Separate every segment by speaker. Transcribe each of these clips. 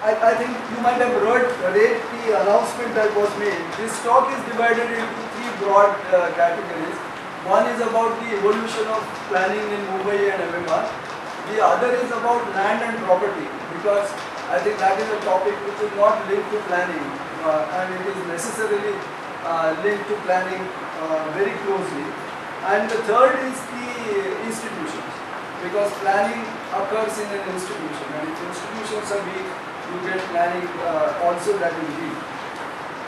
Speaker 1: I think you might have read the announcement that was made. This talk is divided into three broad categories. One is about the evolution of planning in Mumbai and MMR. The other is about land and property, because I think that is a topic which is not linked to planning and it is necessarily linked to planning very closely. And the third is the institutions, because planning occurs in an institution, and if institutions are weak, you get planning also that is weak.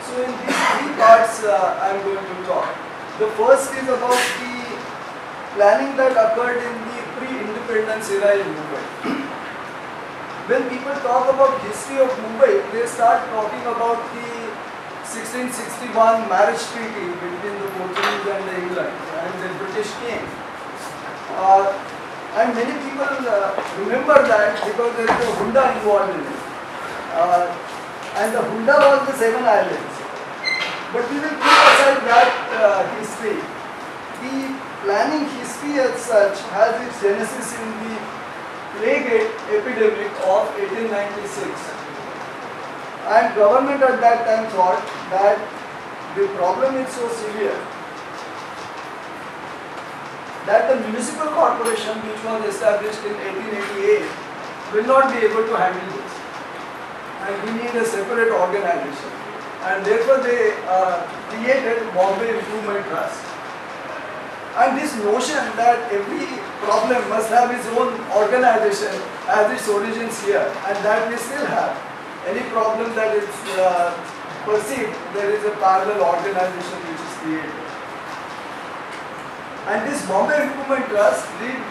Speaker 1: So in these three parts I am going to talk. The first is about the planning that occurred in the pre-independence era in Mumbai. When people talk about history of Mumbai, they start talking about the 1661 marriage treaty between the Portuguese and the England and the British king. And many people remember that because there is a Hunda involved in it. And the Hunda was the Seven Islands. But we will keep aside that history. The planning history as such has its genesis in the plague epidemic of 1896. And government at that time thought that the problem is so severe that the municipal corporation, which was established in 1888, will not be able to handle this. And we need a separate organization. And therefore they created Bombay Improvement Trust. And this notion that every problem must have its own organization has its origins here, and that we still have. Any problem that is perceived, there is a parallel organization which is created. And this Bombay Improvement Trust did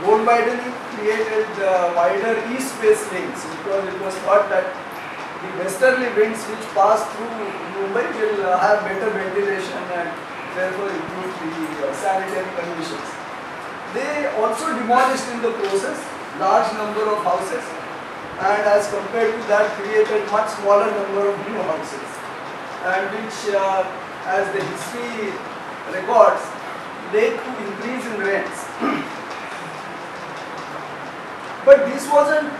Speaker 1: road widening, created wider east-west links, because it was thought that the westerly winds which pass through Mumbai will have better ventilation and therefore improve the sanitary conditions. They also demolished in the process large number of houses, and as compared to that created much smaller number of new houses, and which as the history records led to increase in rents. But this wasn't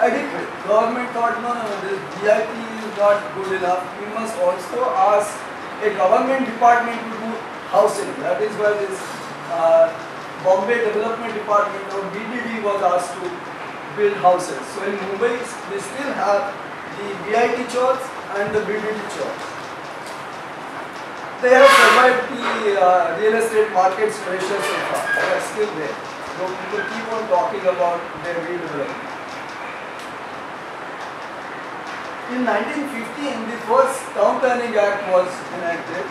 Speaker 1: adequate. Government thought, no, this BIP is not good enough. We must also ask a government department to do housing. That is why this Bombay Development Department or BDD was asked to build houses. So in Mumbai, we still have the BIT chores and the BDD chores. They have survived the real estate market's pressure so far. They are still there. So people keep on talking about their redevelopment. In 1915, the first Town Planning Act was enacted,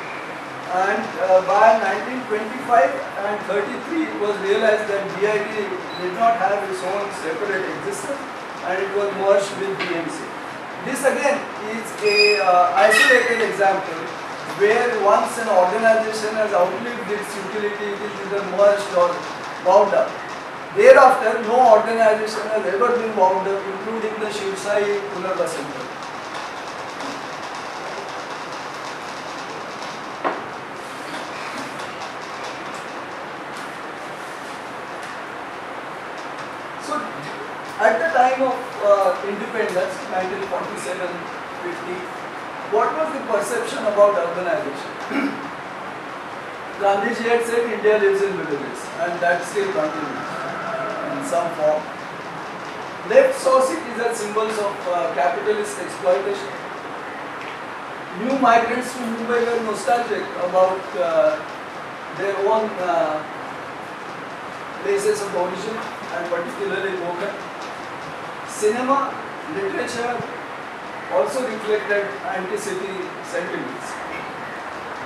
Speaker 1: and by 1925 and 33, it was realized that BIT did not have its own separate existence, and it was merged with BMC. This again is a isolated example where once an organization has outlived its utility, it is either merged or wound up. Thereafter, no organization has ever been wound up, including the Shivsai Punarva Center. So, at the time of independence, 1947-50, what was the perception about urbanization? Gandhiji had said India lives in villages, and that still continues in some form. Left saw cities as symbols of capitalist exploitation. New migrants to Mumbai were nostalgic about their own places of origin, and particularly Konkan. Cinema, literature also reflected anti-city sentiments.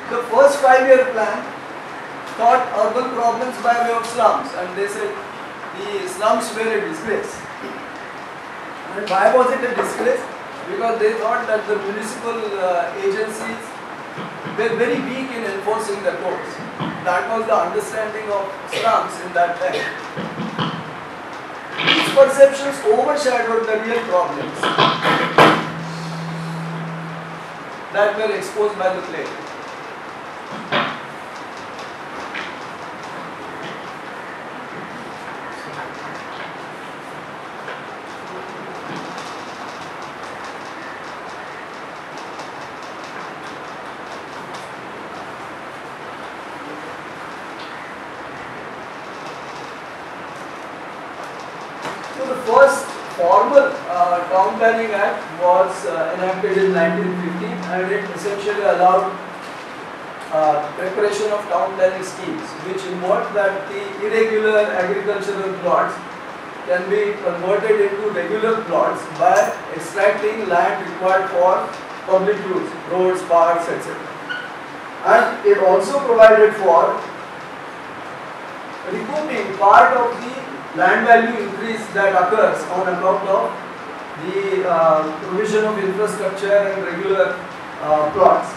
Speaker 1: The first 5-year plan thought urban problems by way of slums, and they said the slums were a disgrace. And why was it a disgrace? Because they thought that the municipal agencies were very weak in enforcing the codes. That was the understanding of slums in that time. These perceptions overshadowed the real problems that were exposed by the plague. formal Town Planning Act was enacted in 1950, and it essentially allowed preparation of town planning schemes, which involved that the irregular agricultural plots can be converted into regular plots by extracting land required for public use, roads, parks, etc. And it also provided for recouping part of the land value increase that occurs on account of the provision of infrastructure and regular plots.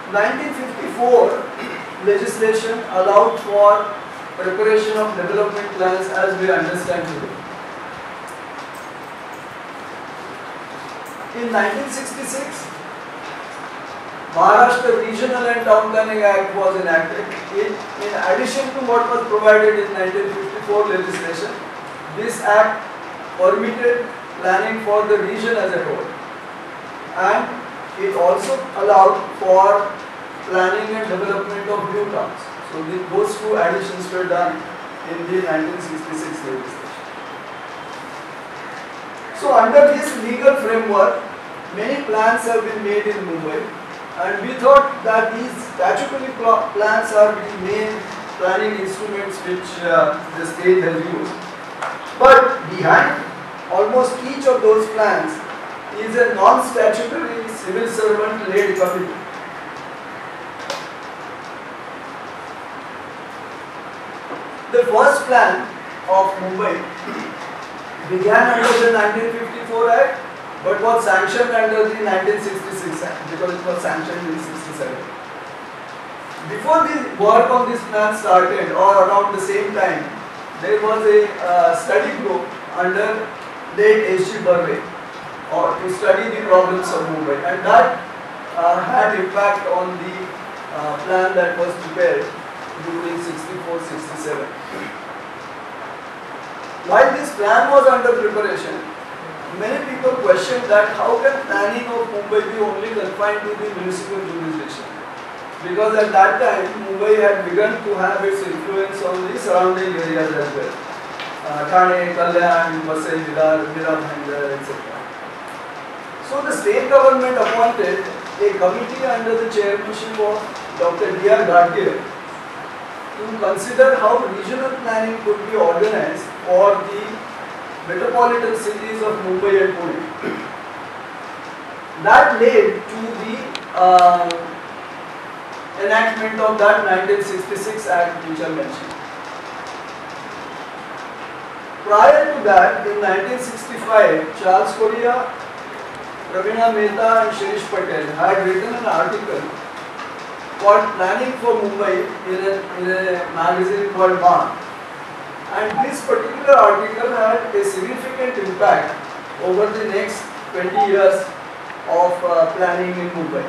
Speaker 1: 1954 legislation allowed for preparation of development plans as we understand today. In 1966, Maharashtra Regional and Town Planning Act was enacted. In addition to what was provided in 1954 legislation, this act permitted planning for the region as a whole, and it also allowed for planning and development of new towns. So those two additions were done in the 1966 legislation. So under this legal framework, many plans have been made in Mumbai, and we thought that these statutory plans are the main planning instruments which the state has used. But behind almost each of those plans is a non-statutory civil servant-led committee. The first plan of Mumbai began under the 1954 Act, but was sanctioned under the 1966 Act because it was sanctioned in 67. Before the work on this plan started, or around the same time, there was a study group under late H.G. Barve to study the problems of Mumbai, and that had impact on the plan that was prepared during 64-67. While this plan was under preparation, many people questioned that how can planning of Mumbai be only confined to the municipal jurisdiction? Because at that time, Mumbai had begun to have its influence on the surrounding areas as well. Thane, Kalyan, Vasai, Vidyadhar, Bhayandar, etc. So the state government appointed a committee under the chairmanship of Dr. Vidyadhar to consider how regional planning could be organized for the metropolitan cities of Mumbai and Pune. That led to the enactment of that 1966 Act which I mentioned. Prior to that, in 1965, Charles Correa, Ravina Mehta and Shirish Patel had written an article called Planning for Mumbai in a magazine called Maan. And this particular article had a significant impact over the next 20 years of planning in Mumbai.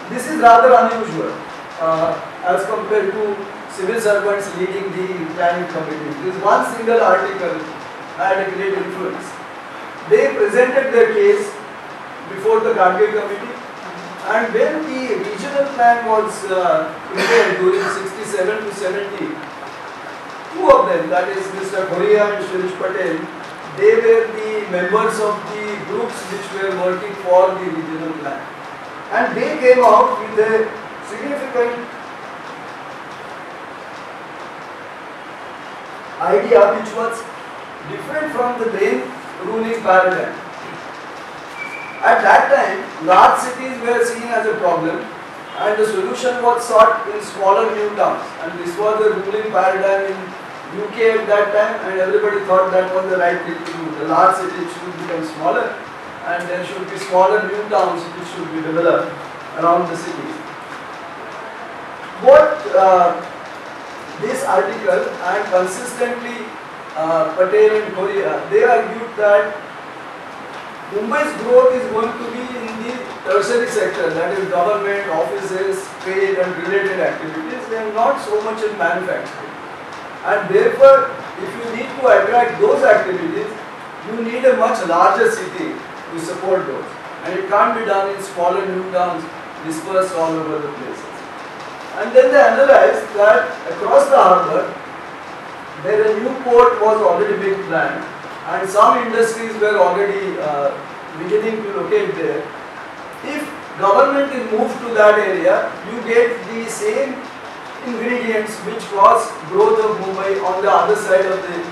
Speaker 1: This is rather unusual as compared to civil servants leading the planning committee. This one single article had a great influence. They presented their case before the Gadge committee, and when the regional plan was prepared during 67 to 70, two of them, that is Mr. Correa and Shirish Patel, they were the members of the groups which were working for the regional plan. And they came out with a significant idea which was different from the main ruling paradigm. At that time, large cities were seen as a problem, and the solution was sought in smaller new towns. And this was the ruling paradigm in UK at that time, and everybody thought that was the right thing to do. The large cities should become smaller, and there should be smaller new towns which should be developed around the cities. What this article and consistently Patel and Correa, they argued that Mumbai's growth is going to be in the tertiary sector, that is government, offices, trade and related activities, and not so much in manufacturing. And therefore, if you need to attract those activities, you need a much larger city to support those. And it can't be done in smaller new towns dispersed all over the places. And then they analyzed that across the harbour, where a new port was already being planned and some industries were already beginning to locate there. If government is moved to that area, you get the same ingredients which cause growth of Mumbai on the other side of the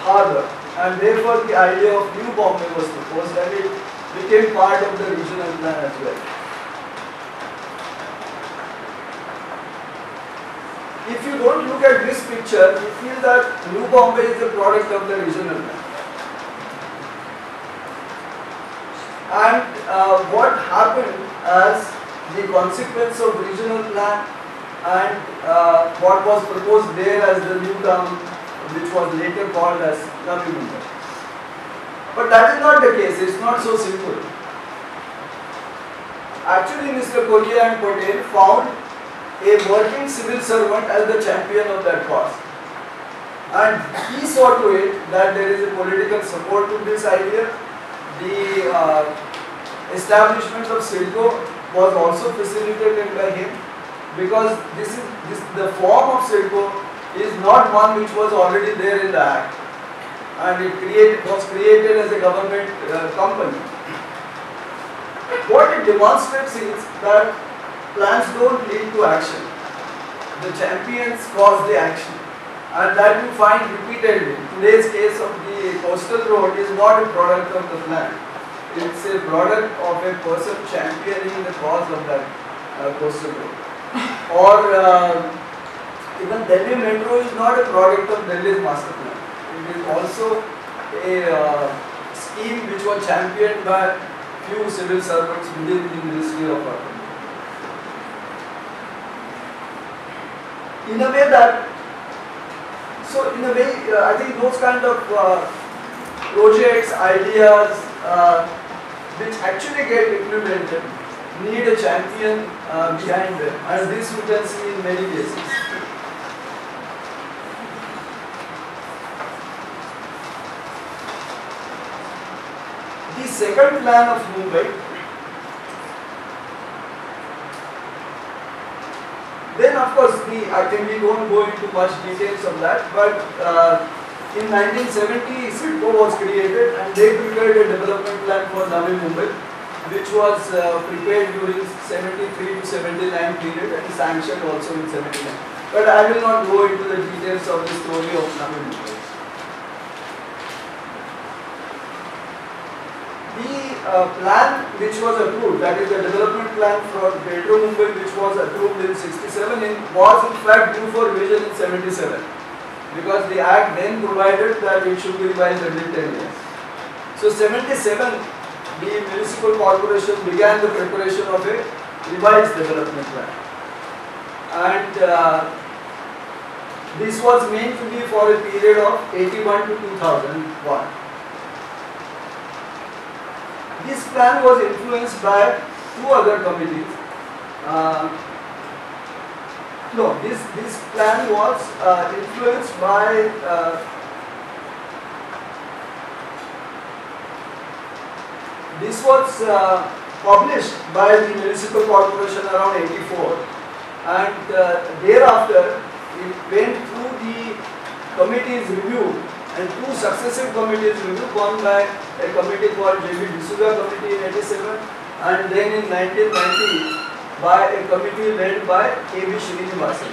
Speaker 1: harbour, and therefore the idea of New Bombay was proposed and it became part of the regional plan as well. If you don't look at this picture, you feel that New Bombay is a product of the regional plan. And what happened as the consequence of regional plan and what was proposed there as the new term, which was later called as Navi Mumbai. But that is not the case, it's not so simple. Actually, Mr. Kolia and Patel found a working civil servant as the champion of that cause. And he saw to it that there is a political support to this idea. The establishment of CILCO was also facilitated by him, because the form of CILCO is not one which was already there in the Act, and it was created as a government company. What it demonstrates is that plans don't lead to action. The champions cause the action, and that you find repeatedly. Today's case of the coastal road is not a product of the plan. It's a product of a person championing the cause of that coastal road. Or even Delhi Metro is not a product of Delhi's master plan. It is also a scheme which was championed by few civil servants within the Ministry of Urban. In a way that, I think those kind of projects, ideas which actually get implemented need a champion behind them, and this you can see in many cases. The second plan of Mumbai, then of course I think we don't go into much details of that, but in 1970 CILCO was created and they prepared a development plan for Navi Mumbai, which was prepared during 73 to 79 period and sanctioned also in 79. But I will not go into the details of the story of Navi Mumbai. The plan which was approved, that is the development plan for Greater Mumbai, which was approved in 67, was in fact due for revision in 77, because the Act then provided that it should be revised every 10 years. So 77, the municipal corporation began the preparation of a revised development plan, and this was meant to be for a period of 81 to 2001. This plan was influenced by two other committees. This plan was influenced by this was published by the municipal corporation around 84, and thereafter it went through the committee's review, and two successive committees review, one by a committee called J.B. D'Souza committee in 87, and then in 1990 by a committee led by K.B. Srinivasan.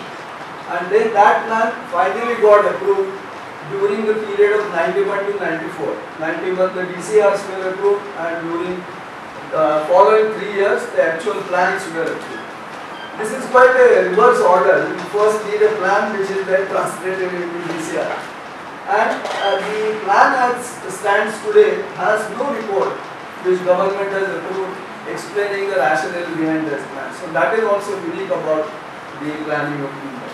Speaker 1: And then that plan finally got approved during the period of 91 to 94. 91 the DCRs were approved, and during the following 3 years the actual plans were approved. This is quite a reverse order. You first need a plan which is then translated into DCR. And the plan as stands today has no report which government has approved explaining the rationale behind this plan. So that is also unique about the planning of Mumbai.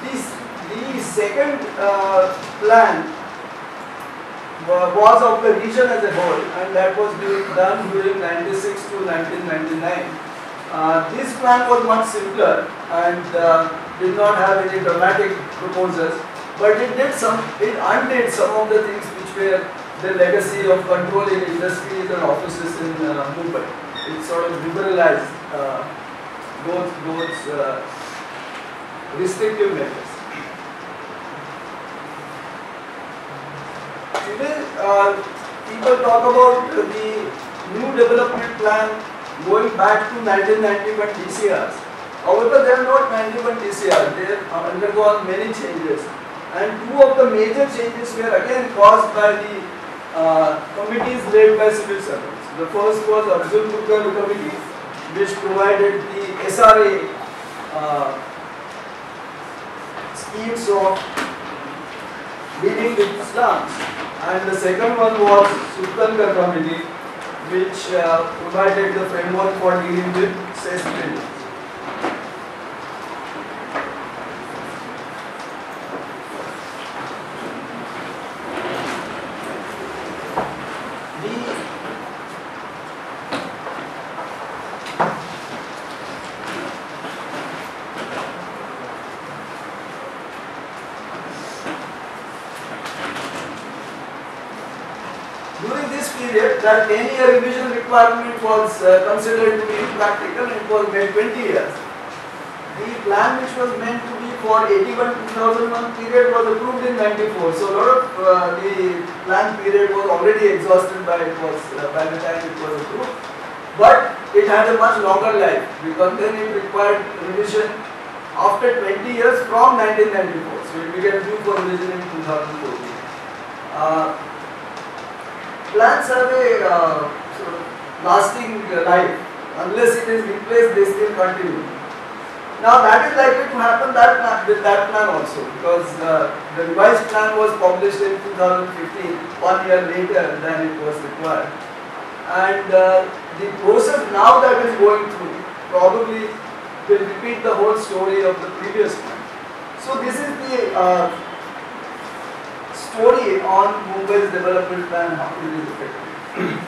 Speaker 1: The second plan was of the region as a whole, and that was done during 96 to 1999. This plan was much simpler and did not have any dramatic proposals, but it undid some of the things which were the legacy of controlling industries and offices in Mumbai. It sort of liberalized those restrictive measures. Today, people talk about the new development plan going back to 1991 DCRs. However, they are not 91 DCRs, they have undergone many changes. And two of the major changes were again caused by the committees led by civil servants. The first was Arjun Gupta committee, which provided the SRA schemes of dealing with slums. And the second one was Sultankar committee, which provided the framework for dealing with cess buildings. During this period, that 10-year revision requirement was considered to be impractical and it was made 20 years. The plan which was meant to be for 81-2001 period was approved in 94. So a lot of the plan period was already exhausted by the time it was approved. But it had a much longer life because then it required revision after 20 years from 1994. So it became due for revision in 2014. Plans have a sort of lasting life. Unless it is replaced, they still continue. Now that is likely to happen with that plan also, because the revised plan was published in 2015, 1 year later than it was required. And the process now that is going through probably will repeat the whole story of the previous plan. So this is the story on Mumbai's development plan, how it is effective.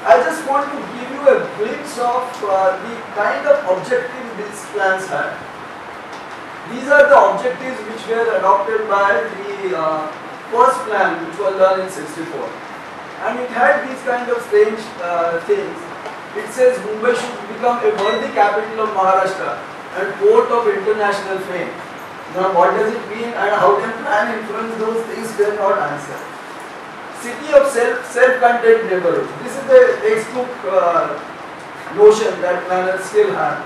Speaker 1: I just want to give you a glimpse of the kind of objectives these plans had. These are the objectives which were adopted by the first plan, which was done in 64. And it had these kind of strange things. It says Mumbai should become a worthy capital of Maharashtra and port of international fame. Now what does it mean and how can plan influence those things, they are not answered. City of self-contained neighborhood. This is the textbook notion that planners still have.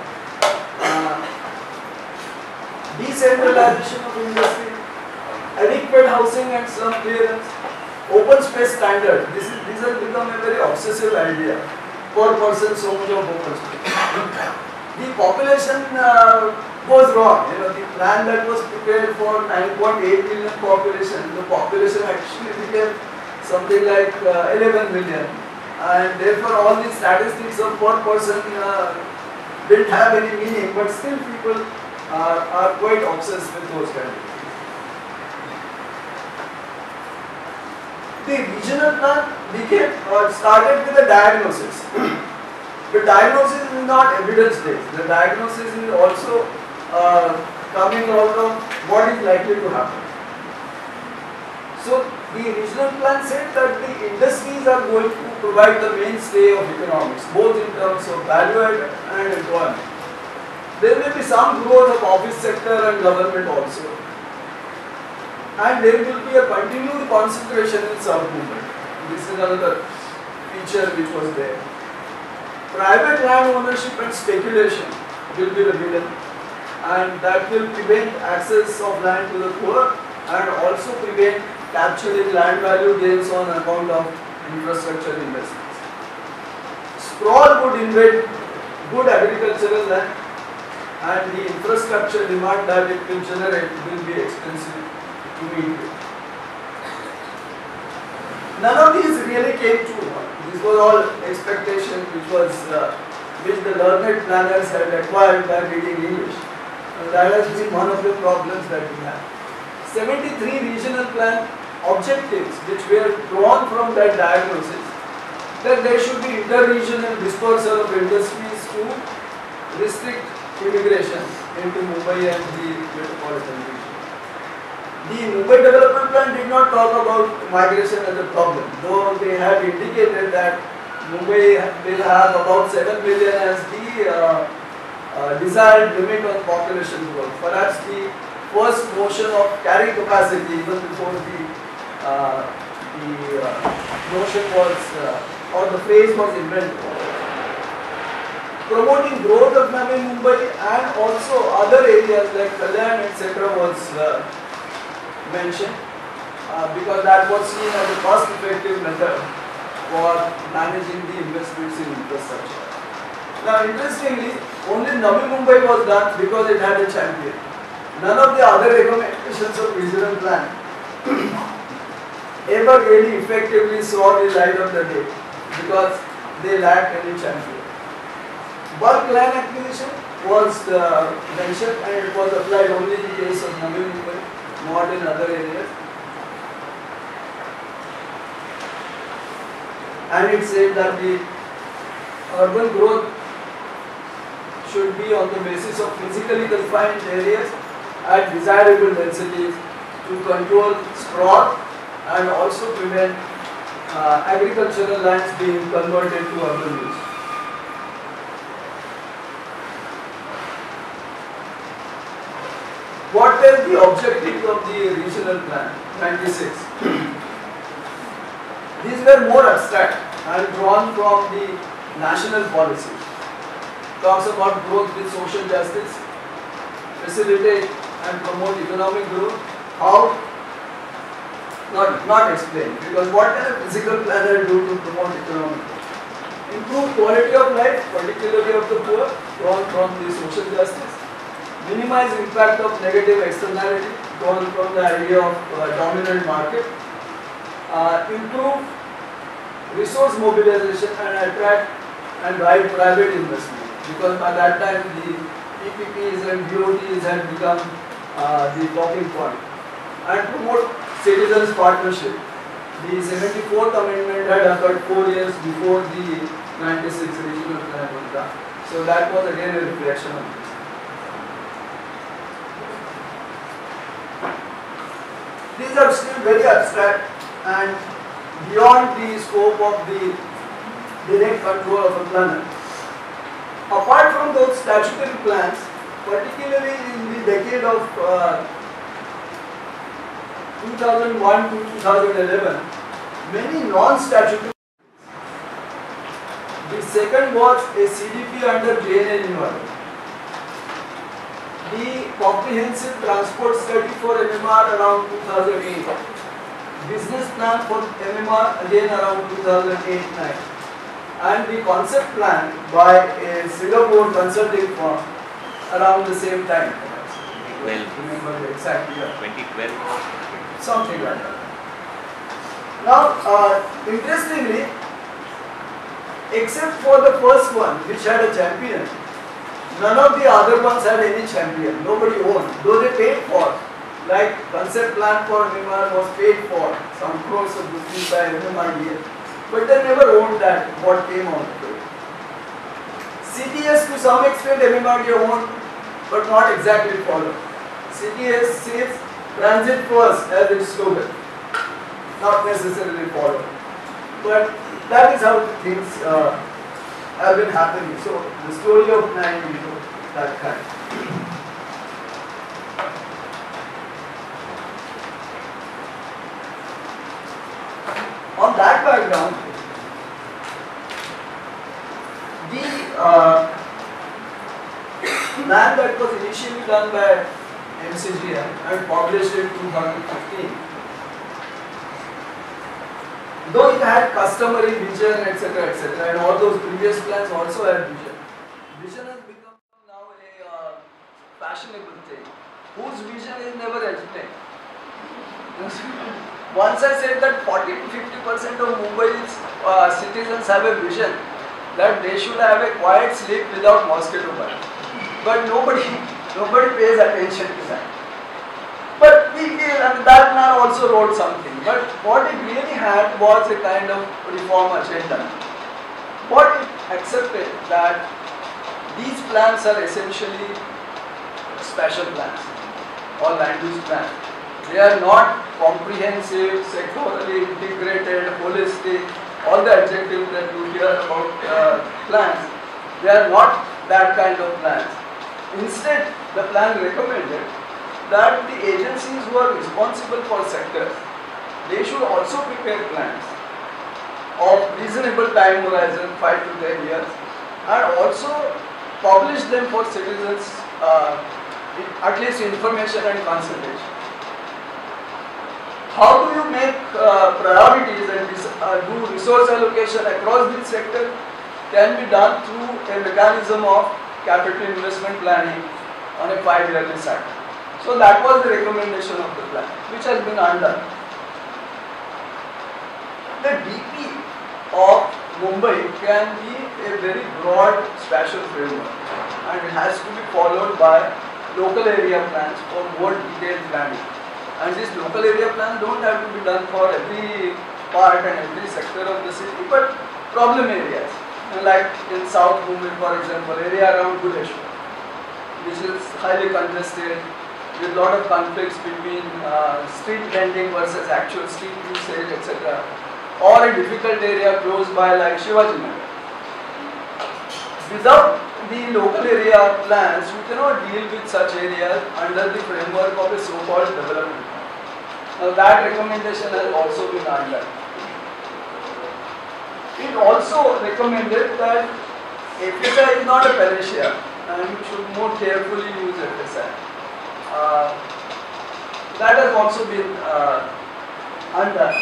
Speaker 1: Decentralization of industry, adequate housing and slum clearance, open space standard. This has become a very obsessive idea. Per person, so much of open space. The population was wrong. You know, the plan that was prepared for 9.8 million population, the population actually became something like 11 million. And therefore all these statistics of per person didn't have any meaning, but still people are quite obsessed with those kind of things. The regional plan started with a diagnosis. The diagnosis is not evidence-based. The diagnosis is also coming out of what is likely to happen. So the regional plan said that the industries are going to provide the mainstay of economics, both in terms of value add and employment. There may be some growth of office sector and government also. And there will be a continued concentration in South Mumbai. This is another feature which was there. Private land ownership and speculation will be the villain, and that will prevent access of land to the poor and also prevent capturing land value gains on account of infrastructure investments. Sprawl would invade good agricultural land, and the infrastructure demand that it will generate will be expensive to meet with. None of these really came true. This was all expectation which the learned planners had acquired by reading English. And that has been one of the problems that we have. 73 regional plan objectives which were drawn from that diagnosis, that there should be inter-regional dispersal of industries to restrict immigration into Mumbai and the metropolitan region. The Mumbai development plan did not talk about migration as a problem, though they had indicated that Mumbai will have about 7 million as the desired limit on population growth. Perhaps the first notion of carrying capacity, even before the notion was or the phrase was invented. Promoting growth of Navi Mumbai and also other areas like Kalyan etc. was mentioned because that was seen as a cost-effective method for managing the investments in infrastructure. Now, interestingly, only Navi Mumbai was done because it had a champion. None of the other recommendations of regional plan ever really effectively saw the light of the day because they lacked any champion. Bulk land acquisition was mentioned and it was applied only in the case of Navi Mumbai, not in other areas. And it said that the urban growth should be on the basis of physically confined areas at desirable densities to control sprawl and also prevent agricultural lands being converted to urban use. What were the objectives of the regional plan 96? These were more abstract and drawn from the national policy. Talks about growth with social justice, facilitate and promote economic growth. How? Not explained, because what can a physical planner do to promote economic growth? Improve quality of life, particularly of the poor, drawn from the social justice. Minimize impact of negative externality, drawn from the idea of dominant market. Improve resource mobilization and attract and drive private investment, because by that time the PPPs and BOTs had become the talking point. And promote citizens' partnership. The 74th amendment had occurred 4 years before the 96 regional plan was done. So that was again a reflection on this. These are still very abstract and beyond the scope of the direct control of a planner. Apart from those statutory plans, particularly in the decade of 2001 to 2011, many non-statutory. The second was a CDP under JNA University. The comprehensive transport study for MMR around 2008. Business plan for MMR again around 2008-9. And the concept plan by a Singapore consulting firm around the same time.
Speaker 2: 2012.
Speaker 1: Remember the exact year.
Speaker 2: 2012.
Speaker 1: Something like that. Now, interestingly, except for the first one, which had a champion, none of the other ones had any champion. Nobody owned, though they paid for. Like concept plan for MMR was paid for, some crores of rupees by MMRDA, but they never owned that, what came out of it. CTS to some extent MMRDA owned, but not exactly followed. CTS says transit first as its slogan, not necessarily followed. But that is how things have been happening. So the story of 9, that kind. On that background, the plan that was initially done by MCGM and published in 2015, though it had customary vision, etc., and all those previous plans also had vision. Vision has become now a fashionable thing, whose vision is never achieved. Once I said that 40 to 50% of Mumbai's citizens have a vision that they should have a quiet sleep without mosquito bite, but nobody pays attention to that. But that man also wrote something. But what it really had was a kind of reform agenda. What it accepted that these plans are essentially spatial plans or land use plans. They are not comprehensive, sectorally integrated, holistic, all the adjectives that you hear about plans. They are not that kind of plans. Instead, the plan recommended that the agencies who are responsible for sectors, they should also prepare plans of reasonable time horizon, 5 to 10 years, and also publish them for citizens, at least information and consultation. How do you make priorities and do resource allocation across this sector? Can be done through a mechanism of capital investment planning on a 5-yearly cycle. So that was the recommendation of the plan, which has been undone. The DP of Mumbai can be a very broad spatial framework, and it has to be followed by local area plans for more detailed planning. And these local area plans don't have to be done for every part and every sector of the city, but problem areas. Like in South Mumbai, for example, area around Buleshwar, which is highly congested, with a lot of conflicts between street vending versus actual street usage, etc. Or a difficult area close by like Shivaji Nagar. Without the local area plans, you cannot deal with such areas under the framework of a so-called development plan. Now that recommendation has also been undone. It also recommended that FSI is not a panacea and you should more carefully use FSI. That has also been undone,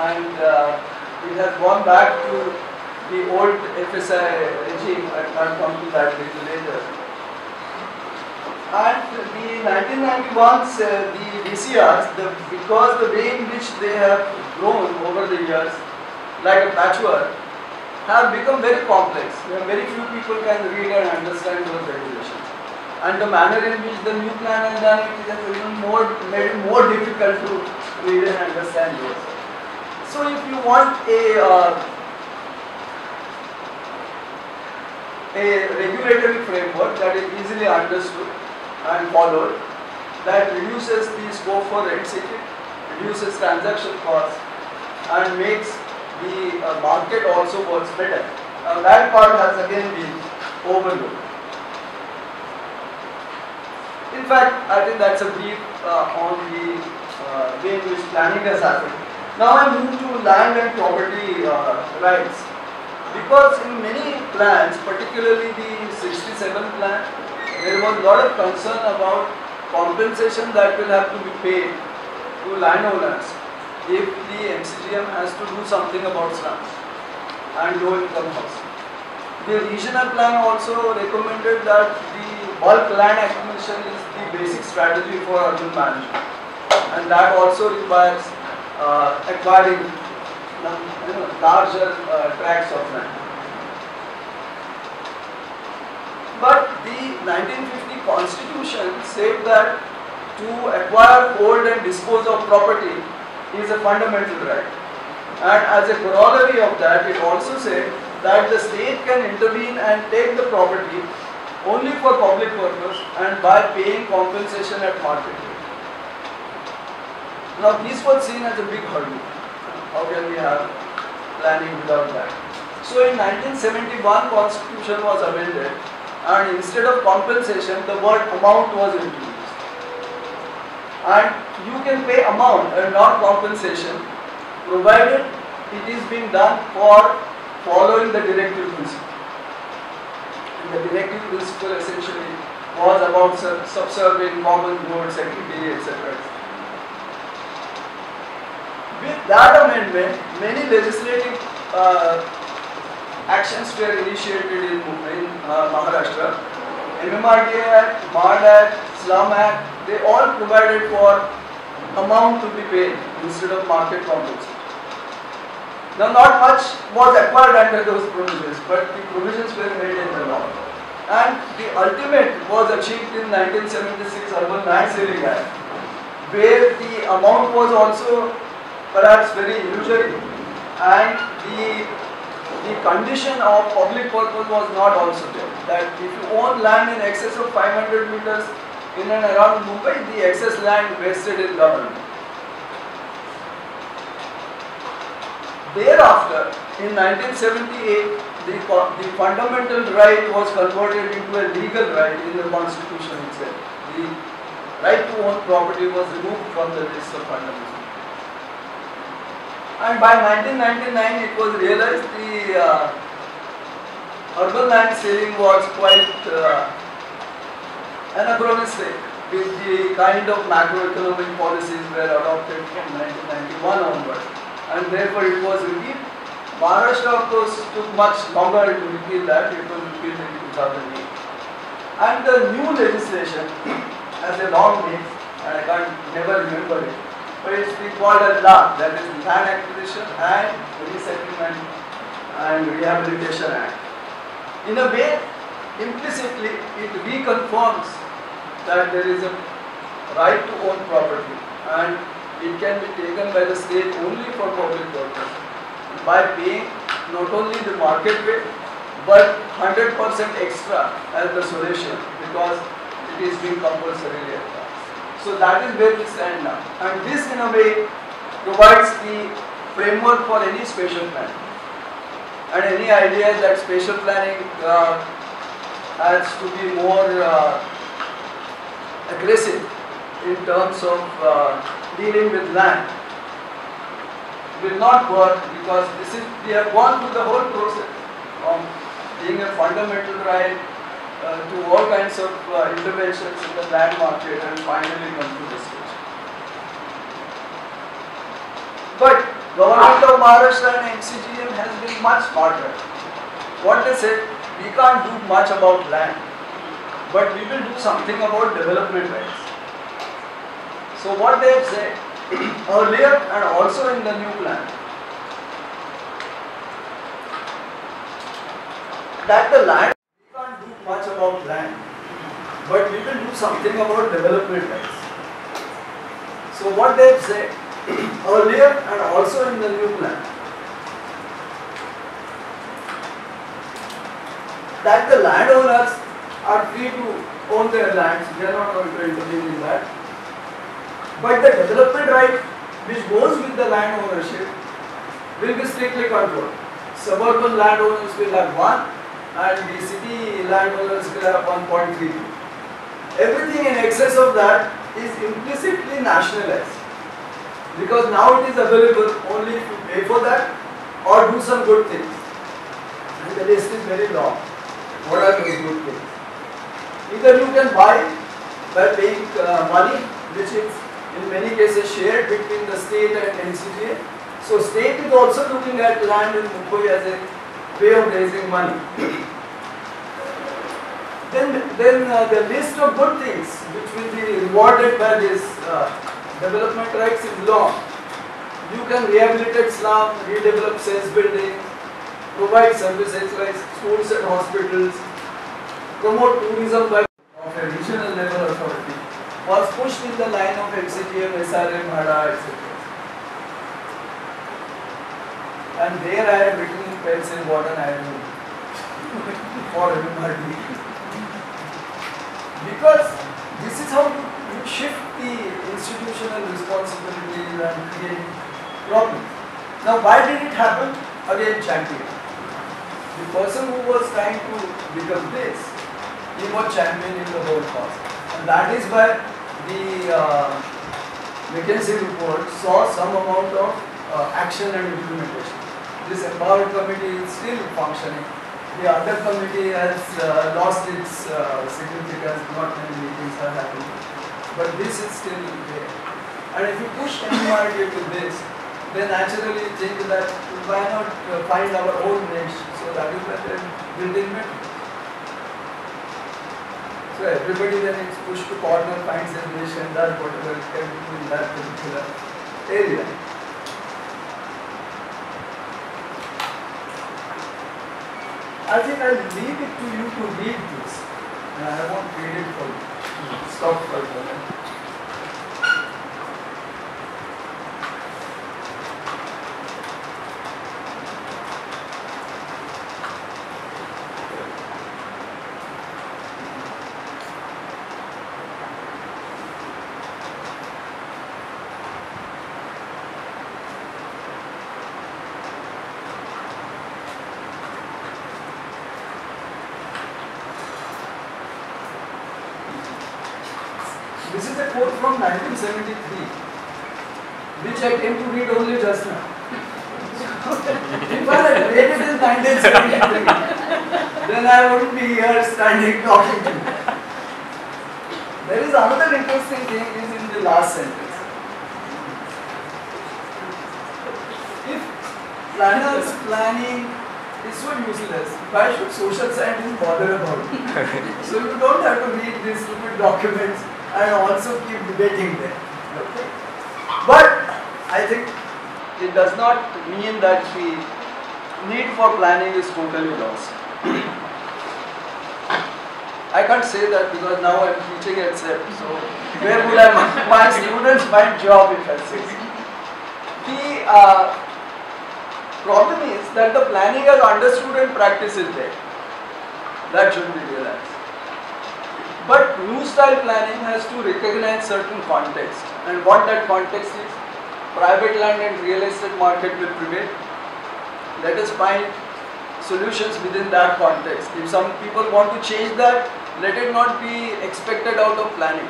Speaker 1: and it has gone back to the old FSI regime. I'll come to that a little later. And the 1991's the DCRs, because the way in which they have grown over the years, like a patchwork, have become very complex. Very few people can read and understand those regulations. And the manner in which the new plan has done it has even made it more difficult to read and understand those. So if you want a regulatory framework that is easily understood and followed, that reduces the scope for rent seeking, reduces transaction costs, and makes the market also works better. That part has again been overlooked. In fact, I think that's a brief on the way in which planning has happened. Now I move to land and property rights. Because in many plans, particularly the 67 plan, there was a lot of concern about compensation that will have to be paid to landowners if the MCGM has to do something about slums and low income housing. The regional plan also recommended that the bulk land acquisition is the basic strategy for urban management, and that also requires acquiring larger tracts of land. But the 1950 Constitution said that to acquire, hold and dispose of property is a fundamental right. And as a corollary of that, it also said that the state can intervene and take the property only for public purpose and by paying compensation at market rate. Now this was seen as a big hurdle. How can we have planning without that? So in 1971 Constitution was amended, and instead of compensation the word amount was introduced. And you can pay amount and not compensation provided it is being done for following the directive principle. And the directive principle essentially was about subserving common goods, equity, etc. With that amendment, many legislative actions were initiated in Maharashtra. MMRD Act, MARD Act, Slum Act, they all provided for amount to be paid instead of market compensation. Now not much was acquired under those provisions, but the provisions were made in the law. And the ultimate was achieved in 1976 Urban Land Ceiling Act, where the amount was also perhaps very illusory, and the condition of public purpose was not also there. That if you own land in excess of 500 meters in and around Mumbai, the excess land vested in government. Thereafter, in 1978, the fundamental right was converted into a legal right in the constitution itself. The right to own property was removed from the list of fundamentals. And by 1999 it was realized the urban land ceiling was quite anachronistic with the kind of macroeconomic policies were adopted from 1991 onward, and therefore it was repealed. Maharashtra of course took much longer to repeal that. It was repealed in 2008. And the new legislation has a long name and I can't never remember it, but it's been called as LAR, that is Land Acquisition and Resettlement and Rehabilitation Act. In a way, implicitly it reconfirms that there is a right to own property and it can be taken by the state only for public purpose by paying not only the market rate but 100% extra as the solution, because it is being compulsorily advanced. So that is where we stand now, and this in a way provides the framework for any spatial planning. And any idea that spatial planning has to be more aggressive in terms of dealing with land will not work, because this is, we have gone through the whole process from being a fundamental right to all kinds of interventions in the land market and finally come to this stage. But Government of Maharashtra and MCGM has been much smarter. What they said, we can't do much about land, but we will do something about development rights. So what they have said earlier and also in the new plan, that the land, we can't do much about land, but we will do something about development rights. So what they have said earlier and also in the new plan, that the landowners are free to own their lands, they are not going to intervene in that. But the development right which goes with the land ownership will be strictly controlled. Suburban landowners will have 1 and the city landowners will have 1.32. Everything in excess of that is implicitly nationalized, because now it is available only if you pay for that or do some good things. And the list is very long. What are those good things? Either you can buy by paying money, which is in many cases shared between the state and NCGA. So state is also looking at land in Mumbai as a way of raising money. Then the list of good things which will be rewarded by this development rights is long. You can rehabilitate slum, redevelop sales buildings, provide services like schools and hospitals, promote tourism by of a regional level authority, was pushed in the line of MCGM, SRM, HADA, etc. And there I have written in pencil what an irony for everybody. Because this is how you shift the institutional responsibilities and create problems. Now why did it happen? Again, champion. The person who was trying to become this, he was championing the whole cause. And that is why the McKinsey report saw some amount of action and implementation. This empowered committee is still functioning. The other committee has lost its significance, not many meetings are happening. But this is still there. And if you push MMRDA to this, then naturally you think that why not find our own niche? So that is why they build in it. So everybody then is pushed to corner, finds a niche and does whatever it can do in that particular area. I think I'll leave it to you to read this. I won't read it for you. Stop for a moment. This is a quote from 1973, which I came to read only just now. If I had read it in 1973, then I wouldn't be here standing talking to you. There is another interesting thing is in the last sentence. If planners planning is so useless, why should social scientists bother about it? So you don't have to read these stupid documents and also keep debating them. Okay? But I think it does not mean that the need for planning is totally lost. I can't say that because now I am teaching at CEPT, so where would my students find job if I say so? The problem is that the planning as understood and practice is there. That should be realized. But new style planning has to recognize certain context, and what that context is, private land and real estate market will prevail. Let us find solutions within that context. If some people want to change that, let it not be expected out of planning.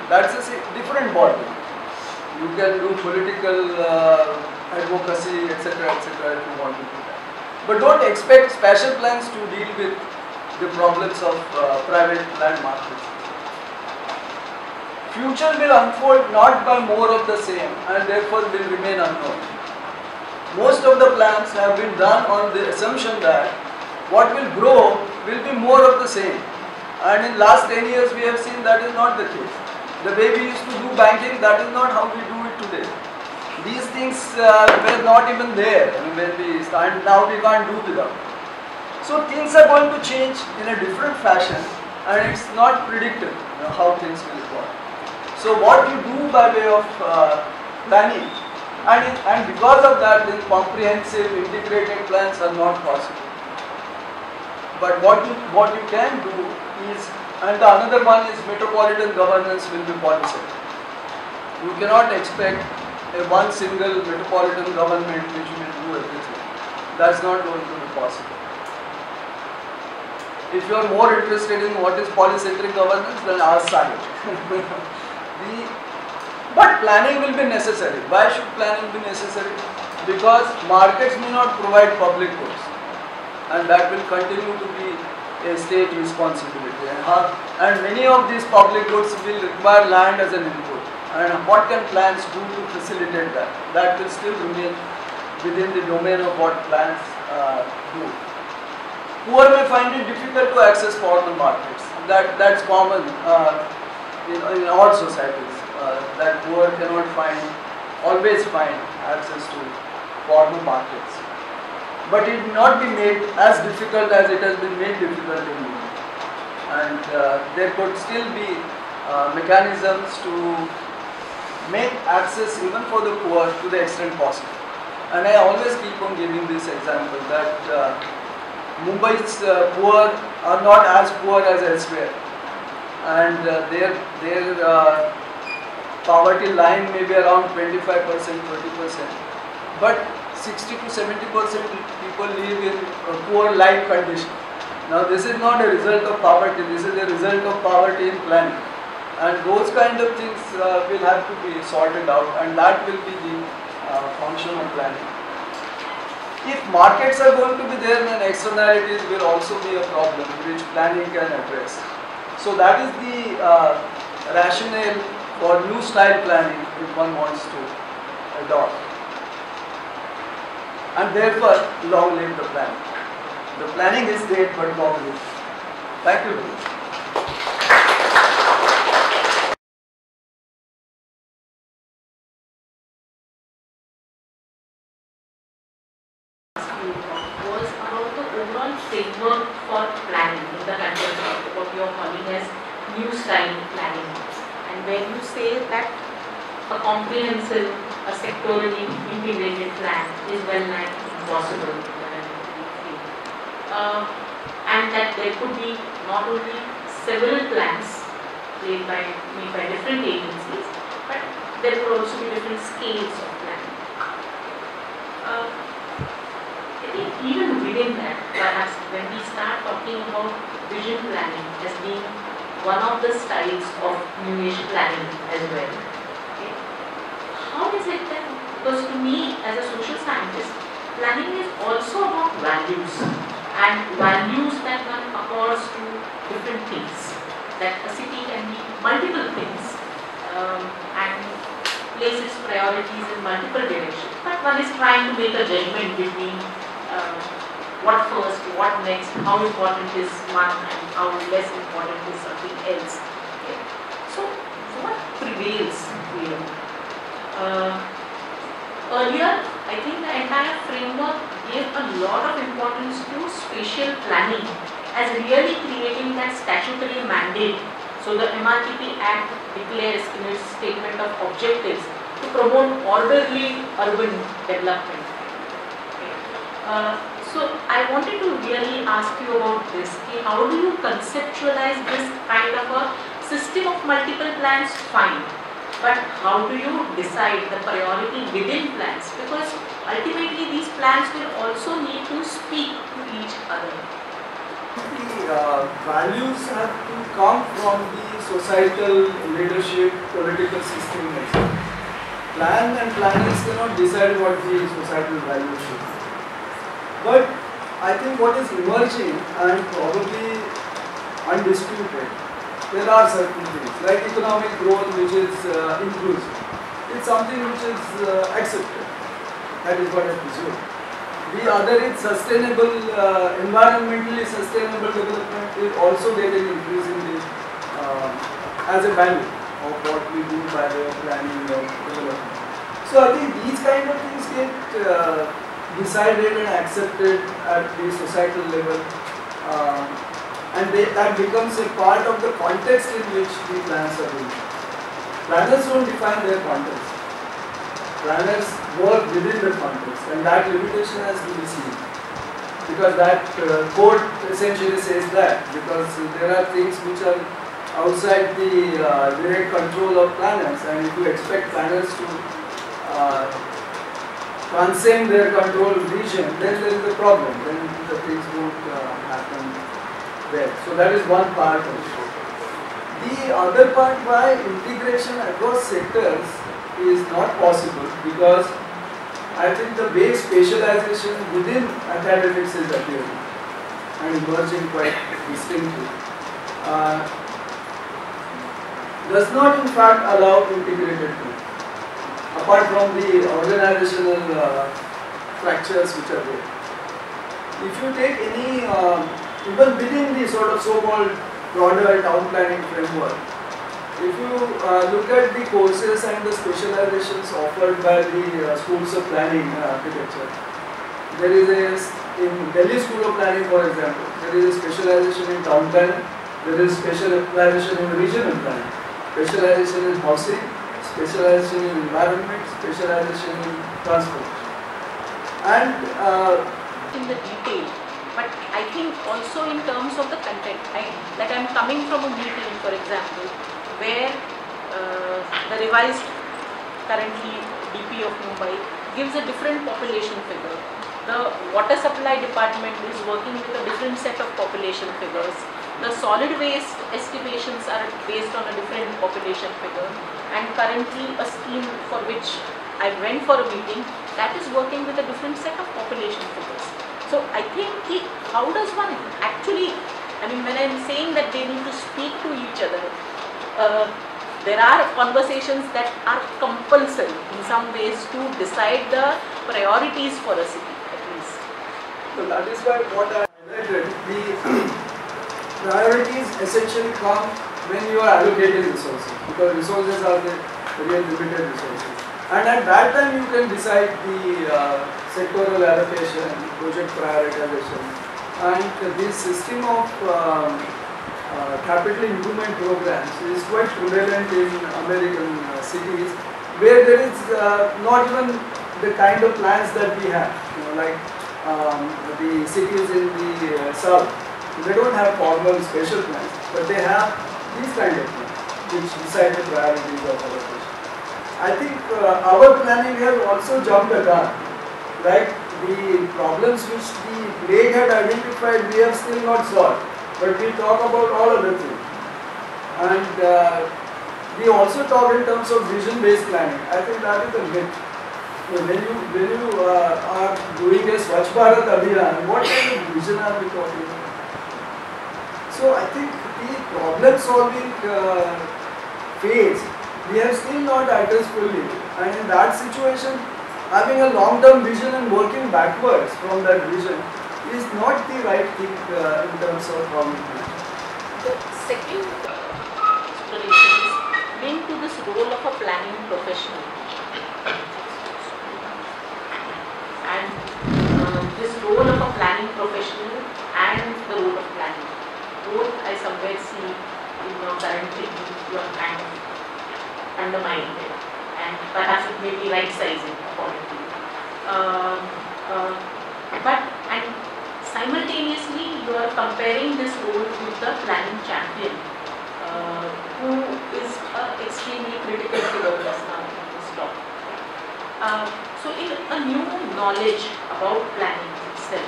Speaker 1: That's a different body. You can do political advocacy, etc., etc. if you want to do that. But don't expect spatial plans to deal with the problems of private land markets. Future will unfold not by more of the same and therefore will remain unknown. Most of the plans have been done on the assumption that what will grow will be more of the same. And in last 10 years we have seen that is not the case. The way we used to do banking, that is not how we do it today. These things were not even there when we started. Now we can't do without. So things are going to change in a different fashion and it's not predictable how things will evolve. So what you do by way of planning, and because of that then comprehensive integrated plans are not possible. But what you can do is, and the another one is metropolitan governance will be policy. You cannot expect a one single metropolitan government which will do everything. That's not going to be possible. If you are more interested in what is polycentric governance, then ask Sahib. But planning will be necessary. Why should planning be necessary? Because markets may not provide public goods, and that will continue to be a state responsibility. And many of these public goods will require land as an input. And what can plans do to facilitate that? That will still remain within the domain of what plans do. Poor may find it difficult to access formal markets. That's common in all societies. That poor cannot always find access to formal markets. But it will not be made as difficult as it has been made difficult in Mumbai. And there could still be mechanisms to make access even for the poor to the extent possible. And I always keep on giving this example that Mumbai's poor are not as poor as elsewhere. And their poverty line may be around 25%, 30%. But 60 to 70% people live in poor-like condition. Now this is not a result of poverty, this is a result of poverty in planning. And those kind of things will have to be sorted out, and that will be the function of planning. If markets are going to be there, then externalities will also be a problem which planning can address. So that is the rationale for new style planning if one wants to adopt. And therefore, long live the planning. The planning is great, but long live. Thank you very much.
Speaker 2: Was about the overall framework for planning in the context of what you are calling as new style planning. And when you say that a comprehensive, a sectorally integrated plan is well nigh impossible in the contemporary field. And that there could be not only several plans made by different agencies, but there could also be different scales of planning. I think even within that, perhaps when we start talking about vision planning as being one of the styles of New Age planning as well. Okay. How is it then? Because to me, as a social scientist, planning is also about values, and values that one accords to different things. That a city can be multiple things and places priorities in multiple directions, but one is trying to make a judgment between what first, what next, how important is one and how less important is something else. Okay. So, what prevails here? Earlier, I think the entire framework gave a lot of importance to spatial planning as really creating that statutory mandate. So the MRTP Act declares in its statement of objectives to promote orderly urban development. Okay. So I wanted to really ask you about this. Okay, how do you conceptualize this kind of a system of multiple plans? Fine. But how do you decide the priority within plans? Because ultimately these plans will also need to speak to each other.
Speaker 1: The values have to come from the societal leadership, political system. Plan and planners cannot decide what the societal values should be. But I think what is emerging and probably undisputed, there are certain things like economic growth which is inclusive. It's something which is accepted. That is what I presume. The other is sustainable, environmentally sustainable development is also getting increasingly as a value of what we do by way of planning or development. So I think these kind of things get decided and accepted at the societal level. And that becomes a part of the context in which the plans are being. Planners don't define their context. Planners work within the context, and that limitation has to be seen. Because that code essentially says that, because there are things which are outside the direct control of planners, and if you expect planners to transcend their control region, then there is a problem, then the things won't happen there. So that is one part of it. The other part, why integration across sectors is not possible, because I think the way spatialization within academics is appearing and emerging quite distinctly does not in fact allow integrated thinking, apart from the organizational fractures which are there. If you take any even within the sort of so-called broader town planning framework, if you look at the courses and the specializations offered by the schools of planning architecture, there is in Delhi School of Planning, for example, there is a specialization in town planning, there is specialization in regional planning, specialization in housing, specialization in environment, specialization in transport. And
Speaker 2: in the detail, but I think also in terms of the content, like I'm coming from a meeting, for example, where the revised currently DP of Mumbai gives a different population figure. The water supply department is working with a different set of population figures. The solid waste estimations are based on a different population figure, and currently a scheme for which I went for a meeting that is working with a different set of population figures. So I think how does one actually, I mean, when I'm saying that they need to speak to each other, there are conversations that are compulsory in some ways to decide the priorities for a city, at least.
Speaker 1: So that is why what I highlighted, the priorities essentially come when you are allocating resources, because resources are the real limited resources. And at that time you can decide the sectoral allocation, project prioritization, and this system of capital improvement programs is quite prevalent in American cities, where there is not even the kind of plans that we have, like the cities in the south. They don't have formal spatial plans, but they have these kind of plans which decide the priorities of allocation. I think our planning has also jumped a gun. Like the problems which the plague had identified, we have still not solved. But we talk about all other things. And we also talk in terms of vision-based planning. I think that is a myth. When you are doing a Swachh Bharat Abhiyan, what kind of vision are we talking about? So I think the problem-solving phase we have still not addressed fully, and in that situation, having a long-term vision and working backwards from that vision is not the right thing in terms of how we plan.
Speaker 2: The second explanation is linked to this role of a planning professional. And this role of a planning professional and the role of planning. Both I somewhere see in your current thinking you are kind of undermining it, and perhaps it may be right sizing according to you. And simultaneously you are comparing this role with the planning champion, who is extremely critical figure just now in this talk. So in a new knowledge about planning itself,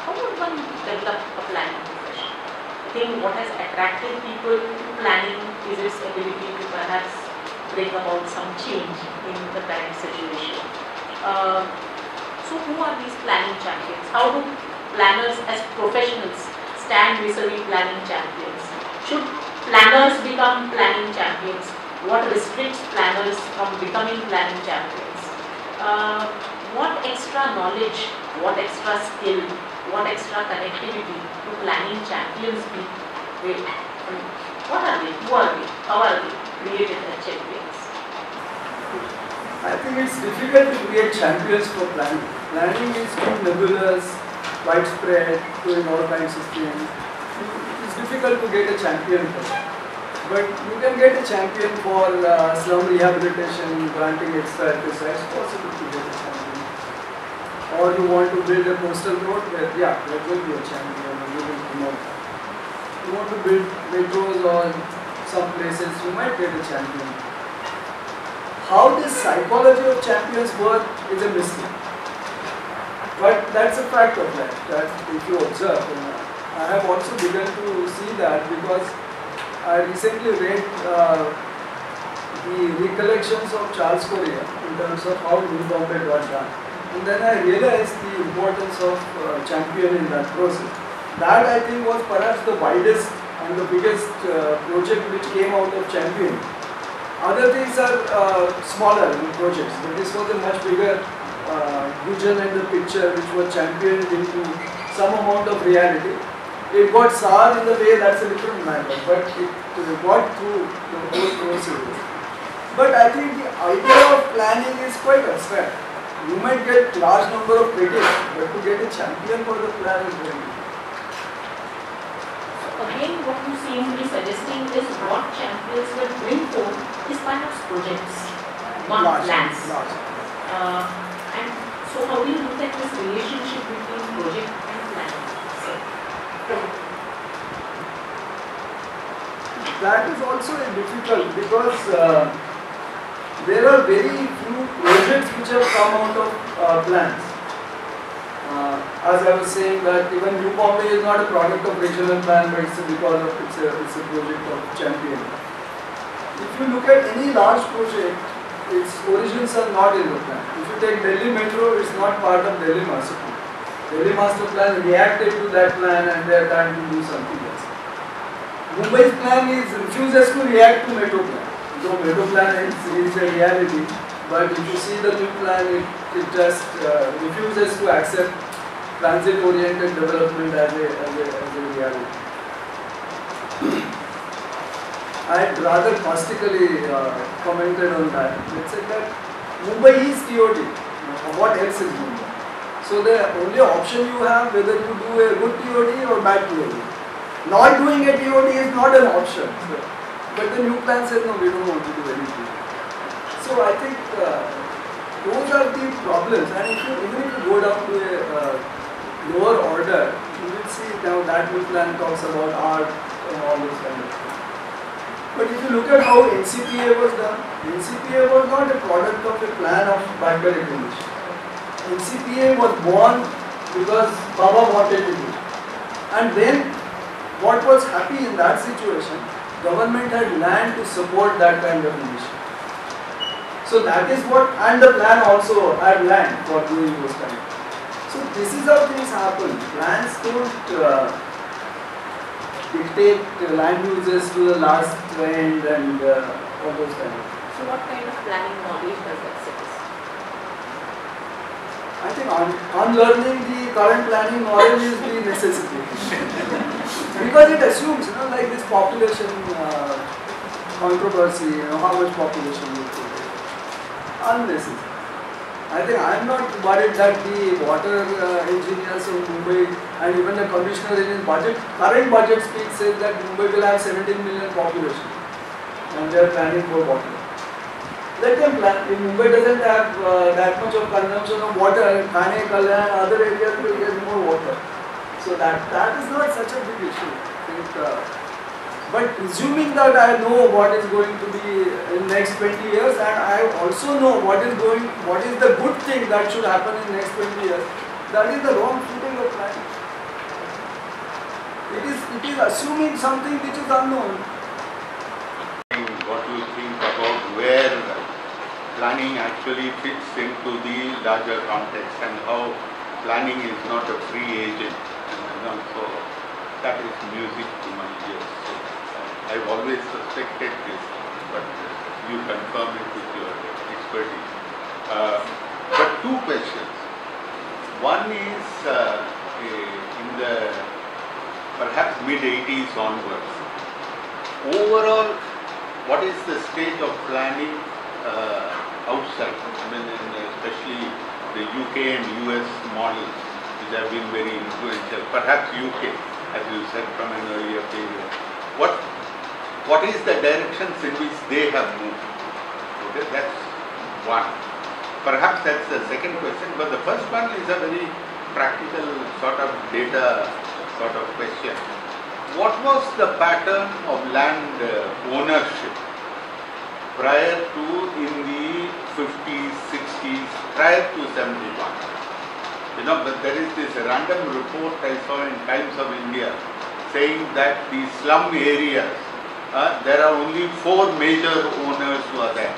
Speaker 2: how would one develop a planning profession? I think what has attracted people to planning is its ability to perhaps bring about some change in the current situation. So who are these planning champions? How do planners as professionals stand vis-a-vis planning champions? Should planners become planning champions? What restricts planners from becoming planning champions? What extra knowledge, what extra skill, what extra connectivity do planning champions need? What are they? Who are they? How are they created as champions?
Speaker 1: I think it's difficult to create champions for planning. Planning is too nebulous, widespread, doing all kinds of things. It's difficult to get a champion for that. But you can get a champion for slum rehabilitation, granting extra FSI. It's possible to get a champion. Or you want to build a coastal road, where, yeah, there will be a champion and you will promote that. You want to build metros or some places, you might get a champion. How this psychology of champions work is a mystery. But that's a fact of life, that if you observe. I have also begun to see that because I recently read the recollections of Charles Correa in terms of how New Bombay got done. And then I realized the importance of champion in that process. That I think was perhaps the widest and the biggest project which came out of champion. Other things are smaller projects, but this was a much bigger vision and the picture which was championed into some amount of reality. It got sour in the way, that's a different matter, but it got through the whole process. But I think the idea of planning is quite abstract. You might get large number of critics, but to get a champion for the plan is very difficult.
Speaker 2: Again, what you seem to be suggesting is what champions will bring forth is perhaps projects, not plans. And so how do you look at this relationship between project and planning?
Speaker 1: That is also difficult because there are very few projects which have come out of plans. As I was saying that even New Bombay is not a product of regional plan, but it's because of it's a project of champion. If you look at any large project, its origins are not in the plan. If you take Delhi Metro, it's not part of Delhi Master Plan. Delhi Master Plan reacted to that plan and they are trying to do something else. Mumbai's plan refuses to react to Metro Plan. So Metro Plan is a reality, but if you see the new plan, it just refuses to accept transit-oriented development as a reality. I had rather caustically commented on that. It said that Mumbai is TOD. What else is Mumbai? So the only option you have whether you do a good TOD or bad TOD. Not doing a TOD is not an option. But the new plan says no, we don't want to do anything. So I think those are the problems. And even if you go down to a lower order, you will see now that new plan talks about art and all those kind of things. But if you look at how NCPA was done, NCPA was not a product of a plan of backward recognition. NCPA was born because Baba wanted to do. And then what was happy in that situation, government had land to support that kind of initiative. So that is what, and the plan also had land for doing those kind of things. So this is how things happen. Plans don't dictate land uses to the last end and all those kind of things.
Speaker 2: So what kind of planning knowledge does that suggest?
Speaker 1: I think unlearning the current planning knowledge is the necessity. Because it assumes, like this population controversy, how much population you put. Unnecessary. I think I am not worried that the water engineers of Mumbai and even the commissioner in his current budget speech says that Mumbai will have 17 million population and they are planning for water. Let them plan. If Mumbai doesn't have that much of consumption of water, Thane, Kalyan, other areas will get more water. So that is not such a big issue. But presuming that I know what is going to be in next 20 years and I also know what is the good thing that should happen in next 20 years, that is the wrong footing of planning. It is assuming something which is unknown.
Speaker 3: What do you think about where planning actually fits into the larger context and how planning is not a free agent, and also that is music to my ears. So I've always suspected this, but you confirm it with your expertise. But two questions. One is in the perhaps mid-80s onwards. Overall, what is the state of planning outside? I mean, especially the UK and US models, which have been very influential. Perhaps UK, as you said from an earlier period. What is the directions in which they have moved? Okay, that's one. Perhaps that's the second question, but the first one is a very practical sort of data sort of question. What was the pattern of land ownership prior to in the 50s, 60s, prior to 71? But there is this random report I saw in Times of India saying that the slum areas, there are only 4 major owners who are there.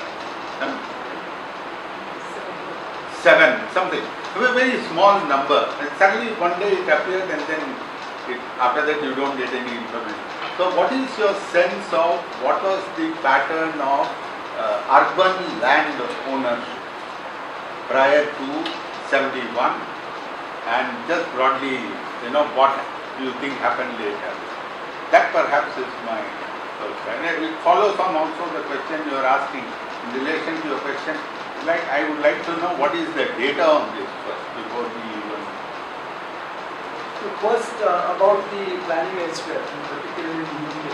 Speaker 3: 7, something. A very small number. And suddenly one day it appeared and then after that you don't get any information. So what is your sense of what was the pattern of urban land ownership prior to 71? And just broadly, what do you think happened later? That perhaps is my first. And it will follow from also the question you are asking in relation to your question. I would like to know what is the data on this first before we even.
Speaker 1: So first about the planning elsewhere, particularly in the UK.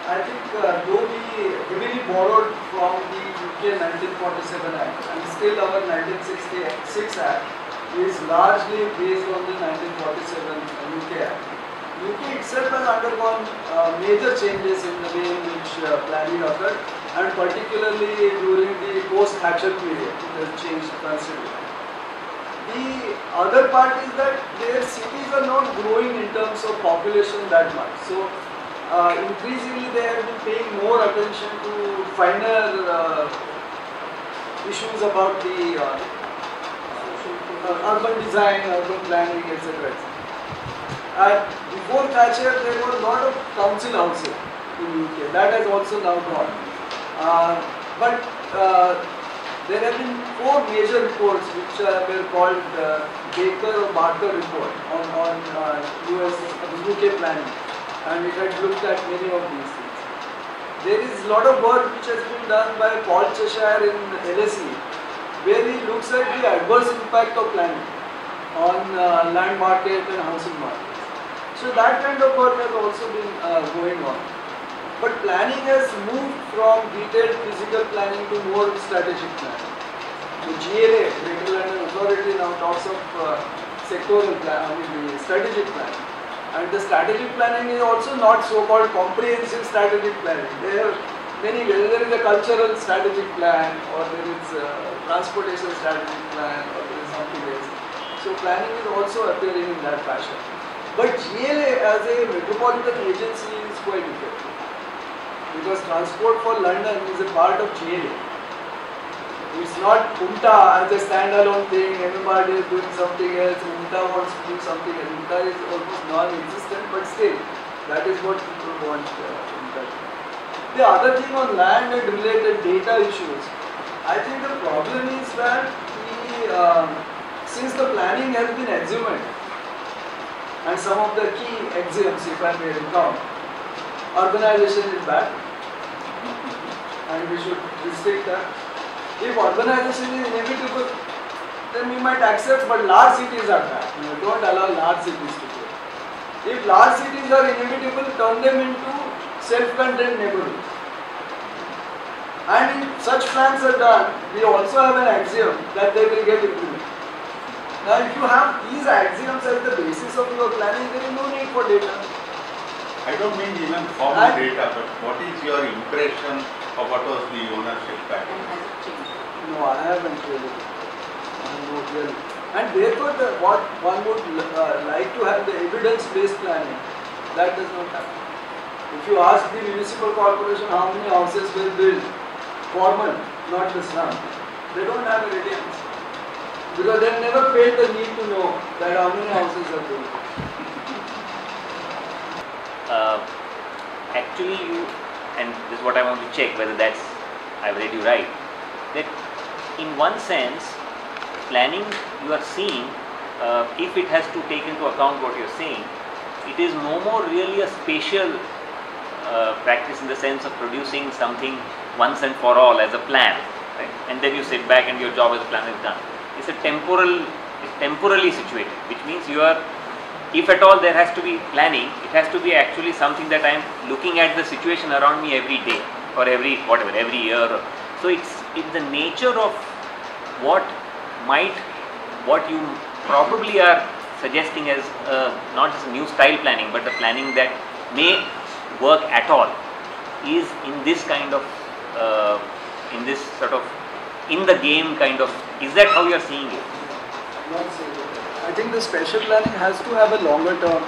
Speaker 1: I think though we heavily borrowed from the UK 1947 Act and still our 1966 Act is largely based on the 1947 UK Act. UK itself has undergone major changes in the way in which planning occurred, and particularly during the post-Thatcher period, it has changed considerably. The other part is that their cities are not growing in terms of population that much. So increasingly they have been paying more attention to finer issues about the urban design, urban planning, etc. Before Thatcher, there were a lot of council houses in UK. That has also now gone. But there have been 4 major reports which were called Baker or Barker report on UK planning, and it had looked at many of these things. There is a lot of work which has been done by Paul Cheshire in LSE, where he looks at the adverse impact of planning on land market and housing market. So that kind of work has also been going on. But planning has moved from detailed physical planning to more strategic planning. The GLA, Greater London Authority, now talks of sectoral planning, strategic planning. And the strategic planning is also not so-called comprehensive strategic planning. There are many ways. There is a cultural strategic plan, or there is a transportation strategic plan, or there is something else. So planning is also appearing in that fashion. But GLA as a metropolitan agency is quite effective. because transport for London is a part of GLA. It's not UMTA as a standalone thing, everybody is doing something else, UMTA wants to do something else. UMTA is almost non-existent, but still, that is what people want UMTA. The other thing on land and related data issues, I think the problem is that since the planning has been exhumed, and some of the key axioms, if I may recount, urbanization is bad, and we should restrict that. If urbanization is inevitable, then we might accept, but large cities are bad. Don't allow large cities to grow. If large cities are inevitable, turn them into self-contained neighborhoods. And if such plans are done, we also have an axiom that they will get implemented. Now, if you have these axioms as the basis of your planning, there is no need for data.
Speaker 3: I don't mean even formal data, but what is your impression of what was the ownership pattern?
Speaker 1: No, I haven't really. And therefore, what one would like to have the evidence-based planning, that does not happen. If you ask the municipal corporation how many houses were built, formal, not the slum, they don't have a ready answer. Because they never felt the need to know that how many houses are built.
Speaker 4: Actually, and this is what I want to check whether I've read you right, that in one sense, planning you are seeing, if it has to take into account what you're saying, it is no more really a spatial practice in the sense of producing something once and for all as a plan, right? And then you sit back and your job as a planner is done. It's temporally situated, which means you are, if at all there has to be planning, it has to be actually something that I am looking at the situation around me every day or every year. So it's the nature of what you probably are suggesting as not just new style planning, but the planning that may work at all is in this kind of in this sort of in the game kind of. Is that how you are seeing it?
Speaker 1: Not saying that. I think the spatial planning has to have a longer term.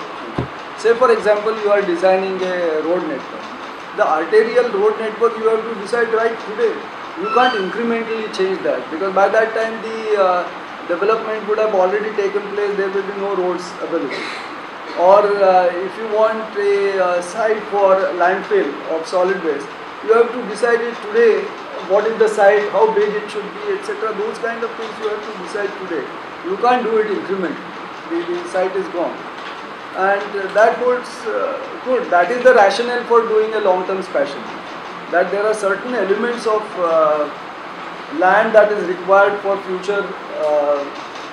Speaker 1: Say for example, you are designing a road network. The arterial road network you have to decide right today. You can't incrementally change that, because by that time the development would have already taken place, there will be no roads available. Or if you want a site for landfill of solid waste, you have to decide it today, what is the site, how big it should be, etc. Those kind of things you have to decide today. You can't do it incrementally, the site is gone. And that holds good. That is the rationale for doing a long-term spatial. That there are certain elements of land that is required for future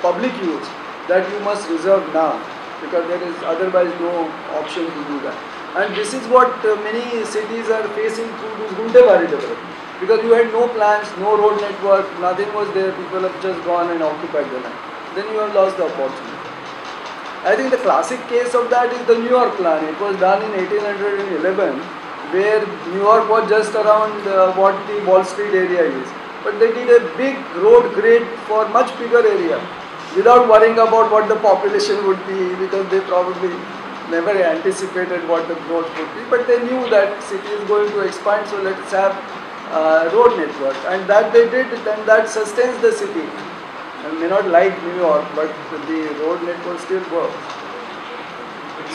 Speaker 1: public use that you must reserve now, because there is otherwise no option to do that. And this is what many cities are facing through this Gundebari development. Because you had no plans, no road network, nothing was there, people have just gone and occupied the land. Then you have lost the opportunity. I think the classic case of that is the New York plan. It was done in 1811, where New York was just around what the Wall Street area is. But they did a big road grid for much bigger area, without worrying about what the population would be, because they probably never anticipated what the growth would be. But they knew that city is going to expand, so let's have road network. And that they did, and that sustains the city. I may not like New York, but the road network still works.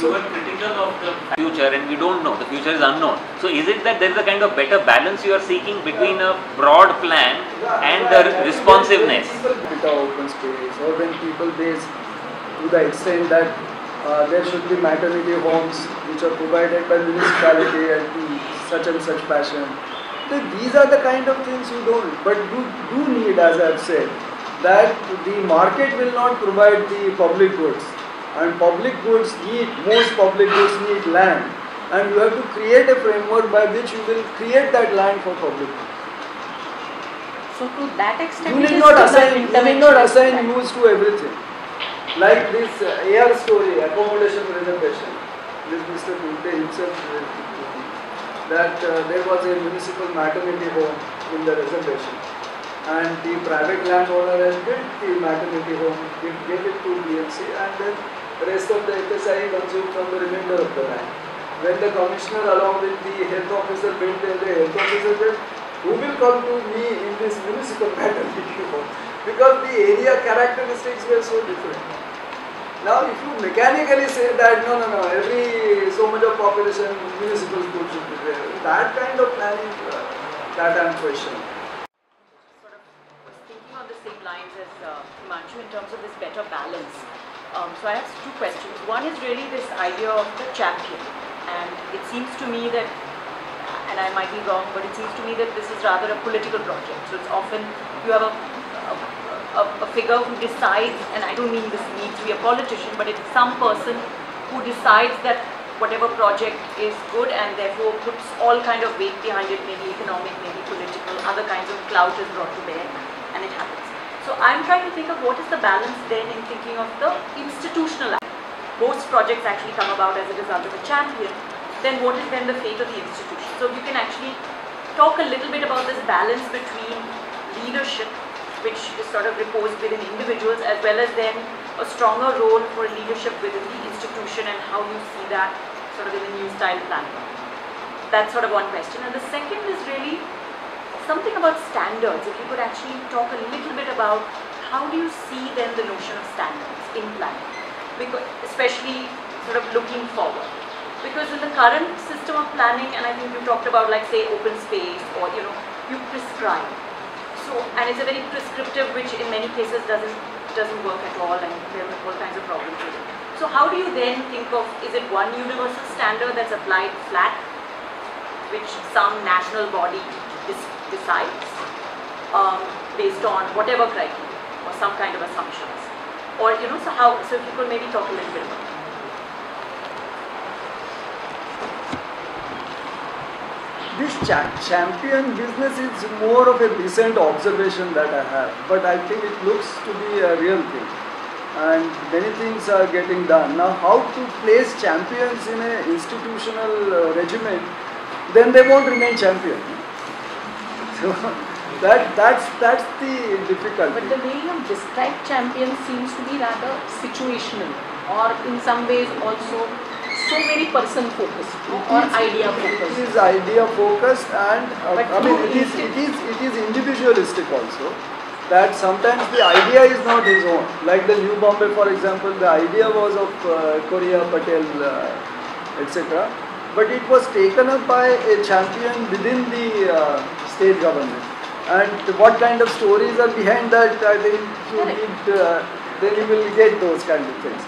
Speaker 4: You are critical of the future, and we don't know. The future is unknown. So is it that there is a kind of better balance you are seeking between a broad plan and the responsiveness?
Speaker 1: Open space, or when people base to the extent that there should be maternity homes which are provided by municipality and in such and such fashion. So these are the kind of things you don't. But you do need, as I have said, that the market will not provide the public goods, and public goods most public goods need land, and you have to create a framework by which you will create that land for public goods.
Speaker 2: So to that extent,
Speaker 1: you need not assign use to everything. Like this AR story, accommodation reservation, this Mr. Kunte himself that there was a municipal maternity home in the reservation, and the private landowner has built the maternity home, gave it to BMC, and then the rest of the FSI consumed from the remainder of the land. when the commissioner along with the health officer went there, the health officer said, who will come to me in this municipal matter? Because the area characteristics were so different. Now if you mechanically say that no, every so much of population municipal school should be there, that kind of planning, that I am questioning.
Speaker 5: Sort of was thinking on the same lines as Himanshu in terms of this better balance. So I have two questions. One is really this idea of the champion, and it seems to me that, and I might be wrong, but it seems to me that this is rather a political project. So it's often you have a figure who decides, and I don't mean this needs to be a politician, but it's some person who decides that whatever project is good and therefore puts all kind of weight behind it, maybe economic, maybe political, other kinds of clout is brought to bear, and it happens. So I'm trying to think of what is the balance then in thinking of the institutional aspect. Most projects actually come about as a result of a champion. Then what is then the fate of the institution? So you can actually talk a little bit about this balance between leadership, which is sort of reposed within individuals, as well as then a stronger role for leadership within the institution, and how you see that sort of in the new style planning. That's sort of one question. And the second is really something about standards. If you could actually talk a little bit about how do you see then the notion of standards in planning, because especially sort of looking forward. Because in the current system of planning, and I think you talked about like say open space, or you prescribe. So, and it's a very prescriptive, which in many cases doesn't work at all, and there are all kinds of problems with it. So how do you then think of, is it one universal standard that's applied flat, which some national body decides based on whatever criteria or some kind of assumptions, or so if you could maybe talk a little bit about that.
Speaker 1: This champion business is more of a recent observation that I have, but I think it looks to be a real thing, and many things are getting done. Now how to place champions in an institutional regimen, then they won't remain champion. So that's the difficulty.
Speaker 2: But the way you describe champions seems to be rather situational, or in some ways also so very person focused or idea focused.
Speaker 1: It is idea focused, and I mean it is individualistic also. That sometimes the idea is not his own. Like the New Bombay, for example, the idea was of Korea, Patel, etc. But it was taken up by a champion within the state government. And what kind of stories are behind that, I think you need, then you will get those kind of things.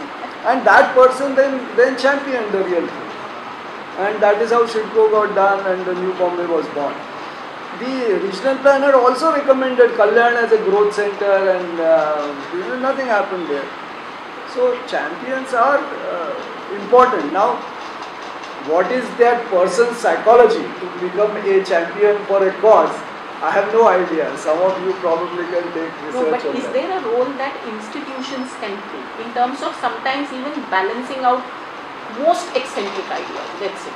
Speaker 1: And that person then championed the real thing. And that is how Shidko got done and the New Bombay was born. The regional planner also recommended Kalyan as a growth center, and nothing happened there. So champions are important. Now, what is that person's psychology to become a champion for a cause? I have no idea. Some of you probably can take research
Speaker 2: no, but
Speaker 1: on
Speaker 2: is
Speaker 1: that.
Speaker 2: there a role that institutions can play in terms of sometimes even balancing out most eccentric ideas, let's say,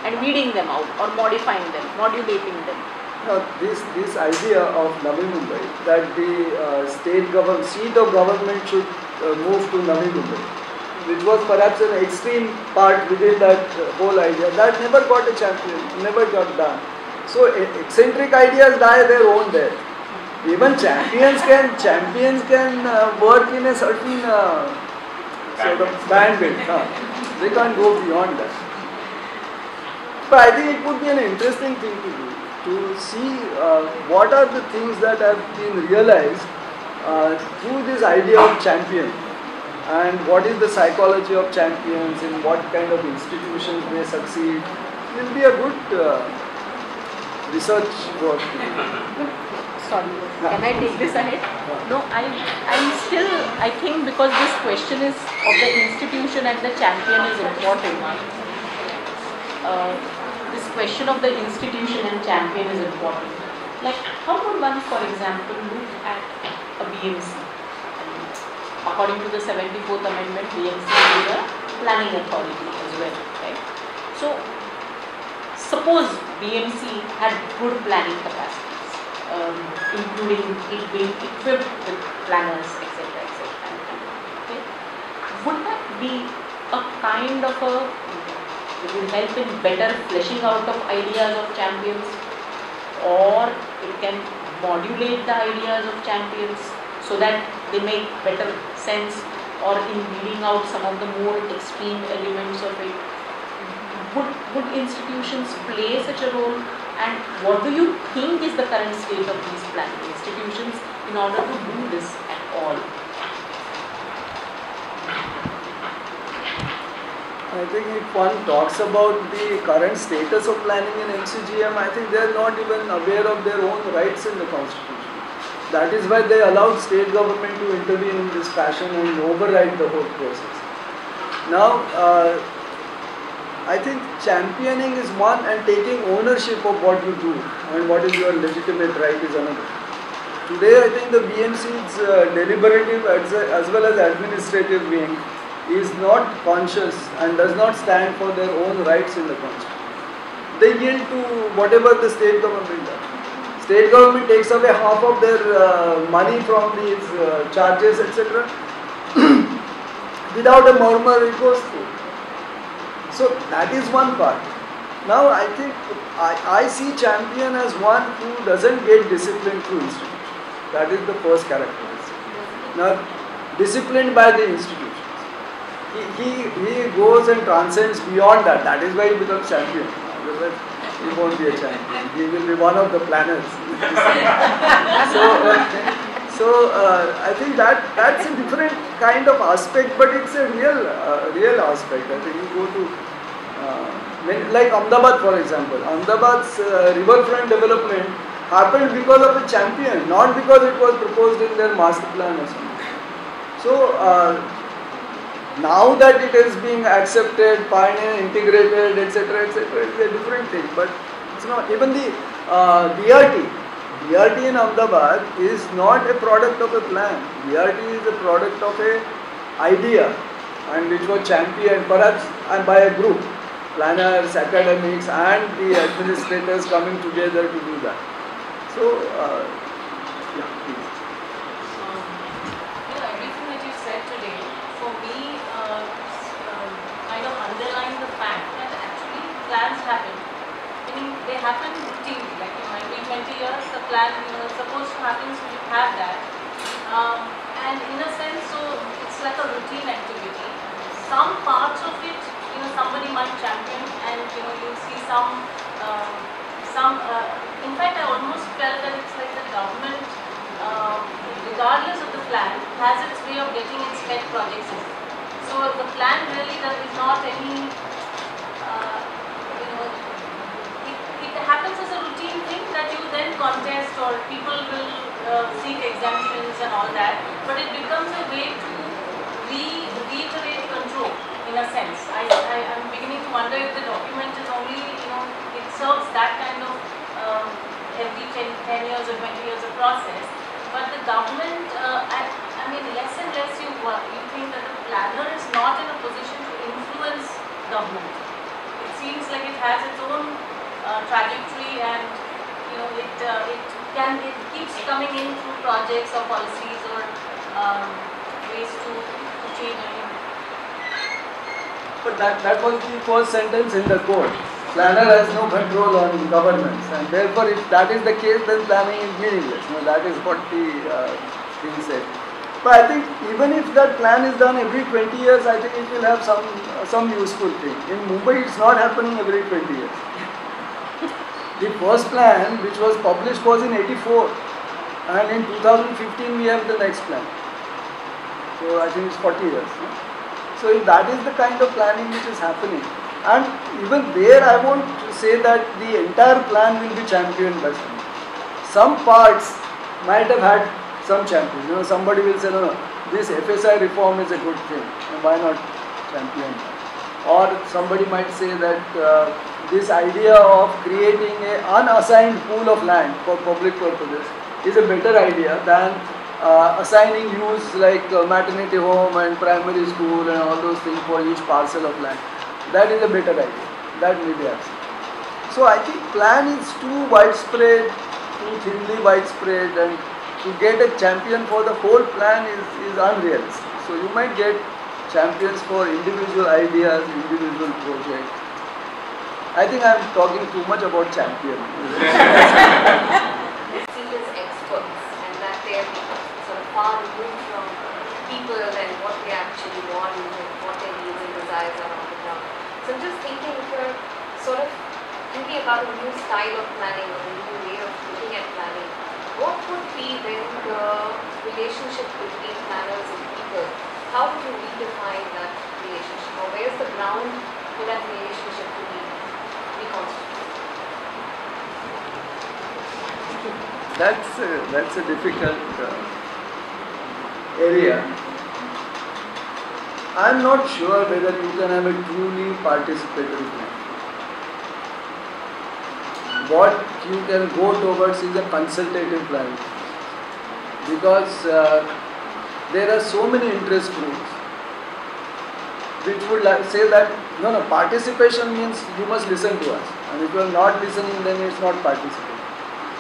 Speaker 2: and weeding them out or modifying them, modulating them?
Speaker 1: Now, this idea of Navi Mumbai, that the seat of government should move to Navi Mumbai, which was perhaps an extreme part within that whole idea, that never got a champion, never got done. So eccentric ideas die their own death. Even champions can work in a certain sort of bandwidth. They can't go beyond that. But I think it would be an interesting thing to do, to see what are the things that have been realized through this idea of champion, and what is the psychology of champions, in what kind of institutions they succeed. It will be a good research work.
Speaker 2: Sorry, can I take this ahead? No, I think because this question is of the institution and the champion is important. This question of the institution and champion is important. Like, how would one, for example, look at a BMC? According to the 74th Amendment, BMC is a planning authority as well, right? So, suppose BMC had good planning capacities, including it being equipped with planners, etc., etc. Okay? Would that be a kind of a It will help in better fleshing out of ideas of champions, or it can modulate the ideas of champions so that they make better sense, or in weeding out some of the more extreme elements of it. Would institutions play such a role? And what do you think is the current state of these planning institutions in order to do this at all?
Speaker 1: I think if one talks about the current status of planning in MCGM, I think they are not even aware of their own rights in the constitution. That is why they allowed state government to intervene in this fashion and override the whole process. Now, I think championing is one, and taking ownership of what you do and what is your legitimate right is another. Today, I think the BMC's deliberative as well as administrative wing is not conscious and does not stand for their own rights in the constitution. They yield to whatever the state government does. State government takes away half of their money from these charges, etc. Without a murmur, it goes through. So that is one part. Now I think I see champion as one who doesn't get disciplined through institutions. That is the first characteristic. Now, disciplined by the institutions. He goes and transcends beyond that. That is why he becomes champion. Otherwise, he won't be a champion. He will be one of the planners. So I think that's a different kind of aspect, but it's a real aspect. I think you go to like Ahmedabad, for example. Ahmedabad's riverfront development happened because of a champion, not because it was proposed in their master plan or something. So now that it is being accepted, pioneer, integrated, etc., etc., it's a different thing. But it's not even the BRT in Ahmedabad is not a product of a plan. BRT is a product of a idea, and which was championed perhaps and by a group, planners, academics, and the administrators coming together to do that. So, yeah, please.
Speaker 6: Everything that you said today, for me, kind of underline the fact that actually plans happen. Meaning they happen routinely. Like it might be 20 years, the plan is supposed to happen, so you have that. And in a sense, so it's like a routine activity. Some parts of it, somebody might champion, and you'll see some. In fact, I almost felt that it's like the government, regardless of the plan, has its way of getting its pet projects in. So the plan really is not any, it happens as a routine thing that you then contest, or people will seek exemptions and all that, but it becomes a way to reiterate control in a sense. I'm beginning to wonder if the document is only, it serves that kind of every 10 years or 20 years of process, but the government, I mean, less and less you think that the planner is not in a position to influence government. It seems like it has its own trajectory, and it keeps coming in through projects or policies or ways to change it.
Speaker 1: But that was the first sentence in the code. Planner has no control on governance, and therefore if that is the case, then planning is meaningless. That is what the thing said. But I think even if that plan is done every 20 years, I think it will have some useful thing. In Mumbai, it's not happening every 20 years. The first plan, which was published, was in '84, and in 2015 we have the next plan. So I think it's 40 years. So if that is the kind of planning which is happening, and even there I won't say that the entire plan will be championed by someone. Some parts might have had some champions. Somebody will say, no, this FSI reform is a good thing, why not champion that? Or somebody might say that this idea of creating an unassigned pool of land for public purposes is a better idea than assigning use like maternity home and primary school and all those things for each parcel of land. That is a better idea. That may be absent. So I think plan is too widespread, too thinly widespread, and to get a champion for the whole plan is unrealistic. So you might get champions for individual ideas, individual projects, I think I'm talking too much about champion.
Speaker 7: Seen as experts and that they are sort of far removed from people and what they actually want and what their needs and desires are on the ground. So I'm just thinking if you're sort of thinking about a new style of planning or a new way of looking at planning, what would be then the relationship between planners and people? How would you redefine that relationship, or where's the ground for that relationship to be reconstituted?
Speaker 1: That's a difficult area. I'm not sure whether you can have a truly participatory plan. What you can go towards is a consultative plan, because there are so many interest groups which would say that no, participation means you must listen to us, and if you are not listening, then it's not participation.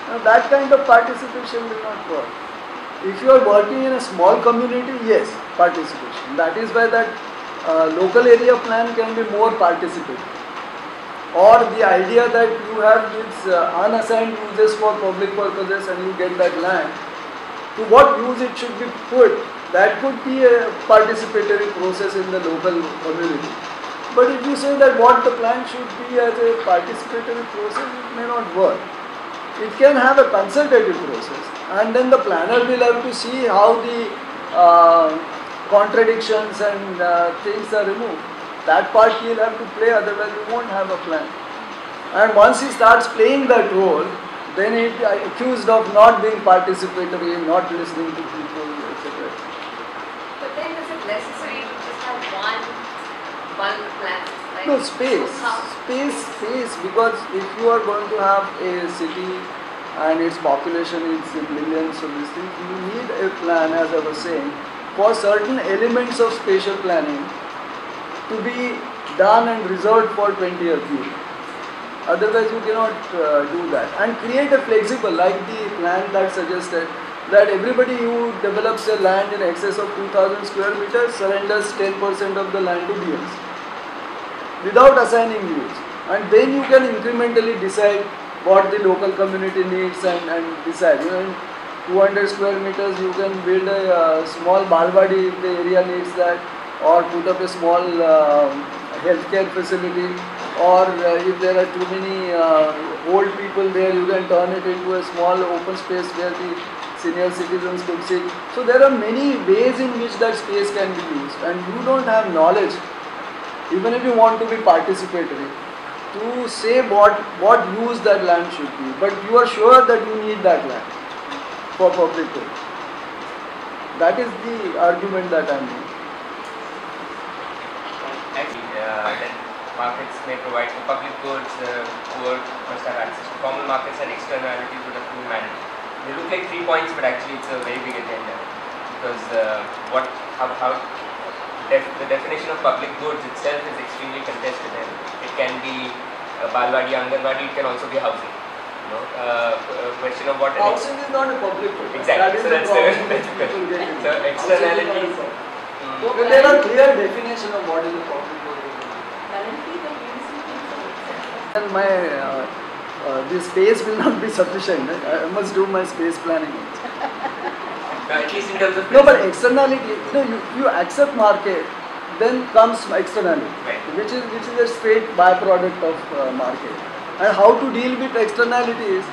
Speaker 1: Now that kind of participation will not work. If you are working in a small community, yes, participation. That is why that local area plan can be more participatory. Or the idea that you have these unassigned uses for public purposes and you get that land, to what use it should be put, that could be a participatory process in the local community. But if you say that what the plan should be as a participatory process, it may not work. It can have a consultative process, and then the planner will have to see how the contradictions and things are removed. That part he will have to play, otherwise we won't have a plan. And once he starts playing that role, then he is accused of not being participatory, not listening to people, etc.
Speaker 7: But then is it necessary to just have one plan? Like
Speaker 1: No, space, because if you are going to have a city and its population is in millions of these things, you need a plan, as I was saying, for certain elements of spatial planning to be done and reserved for 20-year period. Otherwise you cannot do that. And create a flexible, like the plan that suggested, that everybody who develops a land in excess of 2000 square meters surrenders 10% of the land to BMC without assigning use. And then you can incrementally decide what the local community needs and decide. You know, in 200 square meters you can build a small balwadi if the area needs that, or put up a small healthcare facility, or if there are too many old people there, you can turn it into a small open space where the senior citizens could sit. So there are many ways in which that space can be used, and you don't have knowledge, even if you want to be participatory, to say what use that land should be, but you are sure that you need that land for public good. That is the argument that I am making.
Speaker 8: That markets may provide for public goods, poor must have access to formal markets, and externalities would have to be managed. They look like 3 points, but actually it's a very big agenda, because the definition of public goods itself is extremely contested, and it can be balwadi, anganwadi, it can also be housing. You know, question of what
Speaker 1: housing is not a public good.
Speaker 8: Exactly.
Speaker 1: That is
Speaker 8: so
Speaker 1: the
Speaker 8: that's
Speaker 1: problem.
Speaker 8: so externalities.
Speaker 1: But there are clear definition of what is a public good. And my the space will not be sufficient. I must do my space planning.
Speaker 8: At least in terms of
Speaker 1: No, but externality. You accept market, then comes externality,
Speaker 8: right,
Speaker 1: which is a straight byproduct of market. And how to deal with externalities?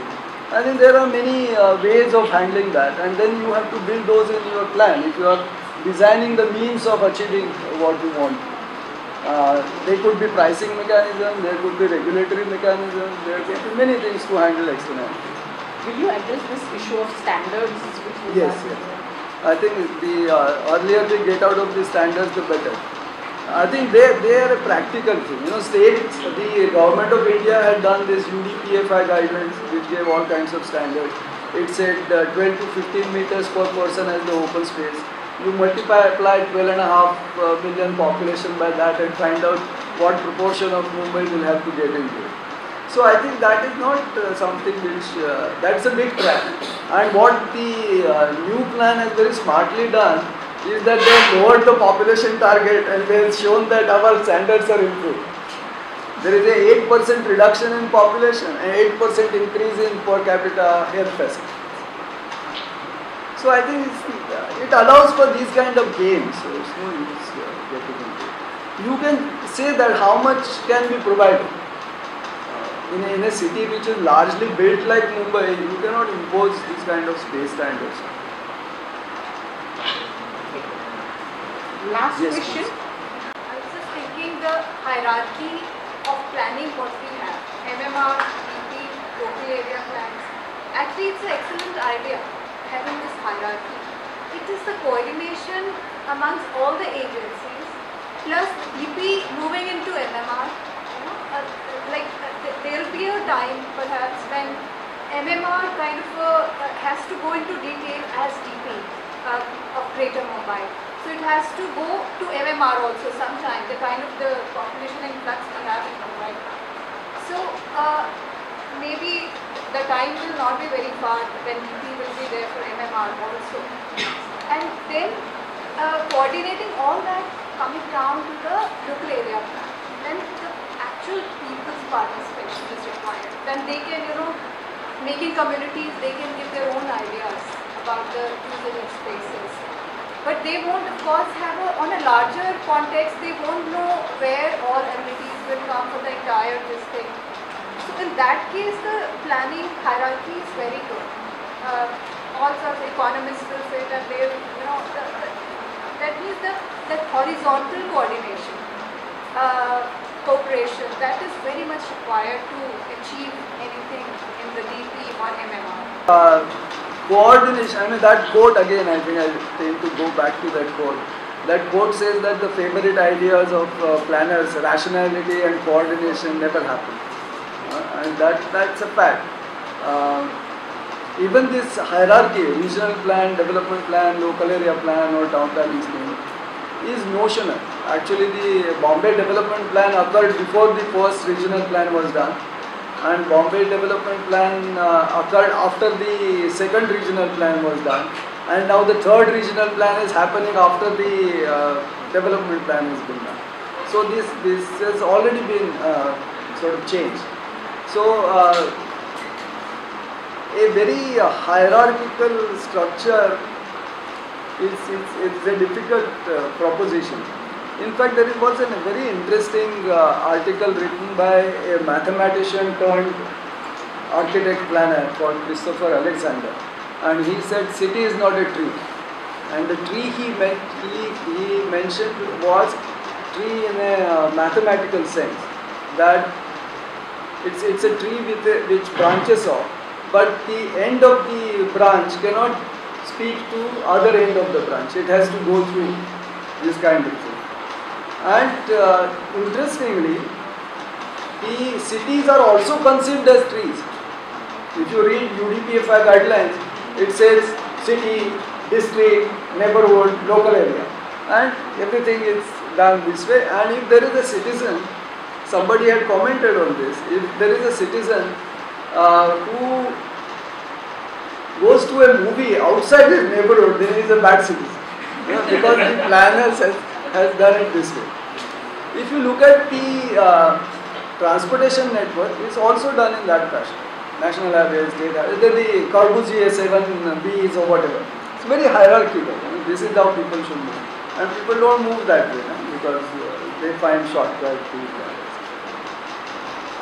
Speaker 1: I think there are many ways of handling that, and then you have to build those in your plan. If you are designing the means of achieving what you want. There could be pricing mechanism, there could be regulatory mechanism, there could be many things to handle externality.
Speaker 2: Will you address this issue of standards?
Speaker 1: Yes. I think the earlier we get out of the standards, the better. I think they are a practical thing. States, the government of India had done this UDPFI guidelines, which gave all kinds of standards. It said 12 to 15 meters per person as the open space. You apply 12.5 million population by that and find out what proportion of Mumbai will have to get into it. So I think that is not something which, that's a big trap. And what the new plan has very smartly done is that they have lowered the population target and they have shown that our standards are improved. There is a 8% reduction in population and 8% increase in per capita health facilities. So I think it allows for these kind of games. So it's no use getting into it. You can say that how much can be provided. In a city which is largely built like Mumbai, you cannot impose these kind of space standards.
Speaker 5: Last
Speaker 1: Yes,
Speaker 5: question.
Speaker 7: I was just thinking the hierarchy of planning what we have, MMR, BP, local area plans. Actually, it's an excellent idea, having this hierarchy. It is the coordination amongst all the agencies, plus BP moving into MMR. There will be a time perhaps when MMR kind of has to go into detail as DP of Greater Mumbai. So it has to go to MMR also sometime, the kind of the population influx we have in Mumbai. So maybe the time will not be very far when DP will be there for MMR also. And then coordinating all that coming down to the local area plan. Then the actual people's participation is required. Then they can, making communities, they can give their own ideas about the usage of spaces. But they won't, of course, have on a larger context, they won't know where all amenities will come for the entire district. So in that case, the planning hierarchy is very good. All sorts of economists will say that they, that means that horizontal coordination, cooperation, that is very much required to achieve anything in the DP or MMR.
Speaker 1: Coordination, that quote again, I think I tend to go back to that quote. That quote says that the favorite ideas of planners, rationality and coordination never happen. And that's a fact. Even this hierarchy, regional plan, development plan, local area plan or town planning scheme is notional. Actually the Bombay development plan occurred before the first regional plan was done. And Bombay development plan occurred after the second regional plan was done, and now the third regional plan is happening after the development plan has been done. So this has already been sort of changed. So a very hierarchical structure it's a difficult proposition. In fact, there was a very interesting article written by a mathematician turned architect planner called Christopher Alexander, and he said city is not a tree, and the tree he mentioned was tree in a mathematical sense, that it's a tree which branches off, but the end of the branch cannot speak to other end of the branch. It has to go through this kind of thing. And interestingly, the cities are also conceived as trees. If you read UDPFI guidelines, it says city, district, neighborhood, local area, and everything is done this way. And if there is a citizen, somebody had commented on this, if there is a citizen who goes to a movie outside his neighborhood, then he is a bad citizen, because the planners has done it this way. If you look at the transportation network, it's also done in that fashion. National highways, state highways, the Corbusier 7Bs or whatever. It's very hierarchical. This is how people should move. And people don't move that way because they find shortcuts.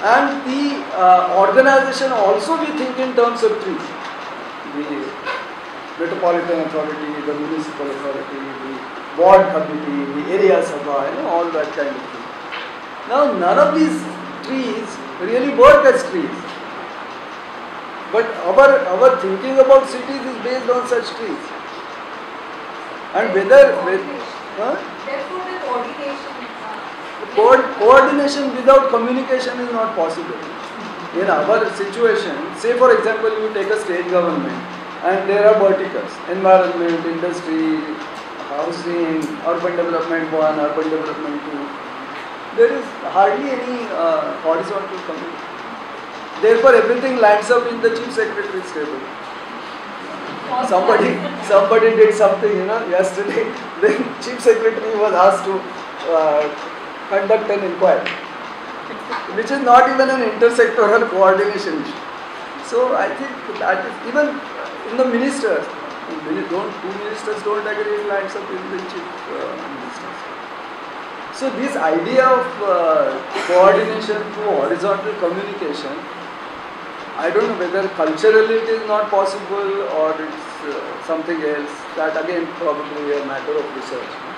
Speaker 1: And the organization also we think in terms of trees. The metropolitan authority, the municipal authority, the ward committee, the area sabha, all that kind of thing. Now none of these trees really work as trees. But our thinking about cities is based on such trees. And
Speaker 7: Therefore the
Speaker 1: coordination without communication is not possible. In our situation, say for example you take a state government and there are verticals, environment, industry, housing, urban development 1, urban development 2. There is hardly any horizontal communication. Therefore everything lands up in the chief secretary's table. Somebody did something, yesterday. Then chief secretary was asked to conduct an inquiry. which is not even an intersectoral coordination issue. So I think that is even in the ministers, two ministers don't agree, it lands up in the chief ministers. So this idea of coordination through horizontal communication, I don't know whether culturally it is not possible or it's something else. That again probably a matter of research.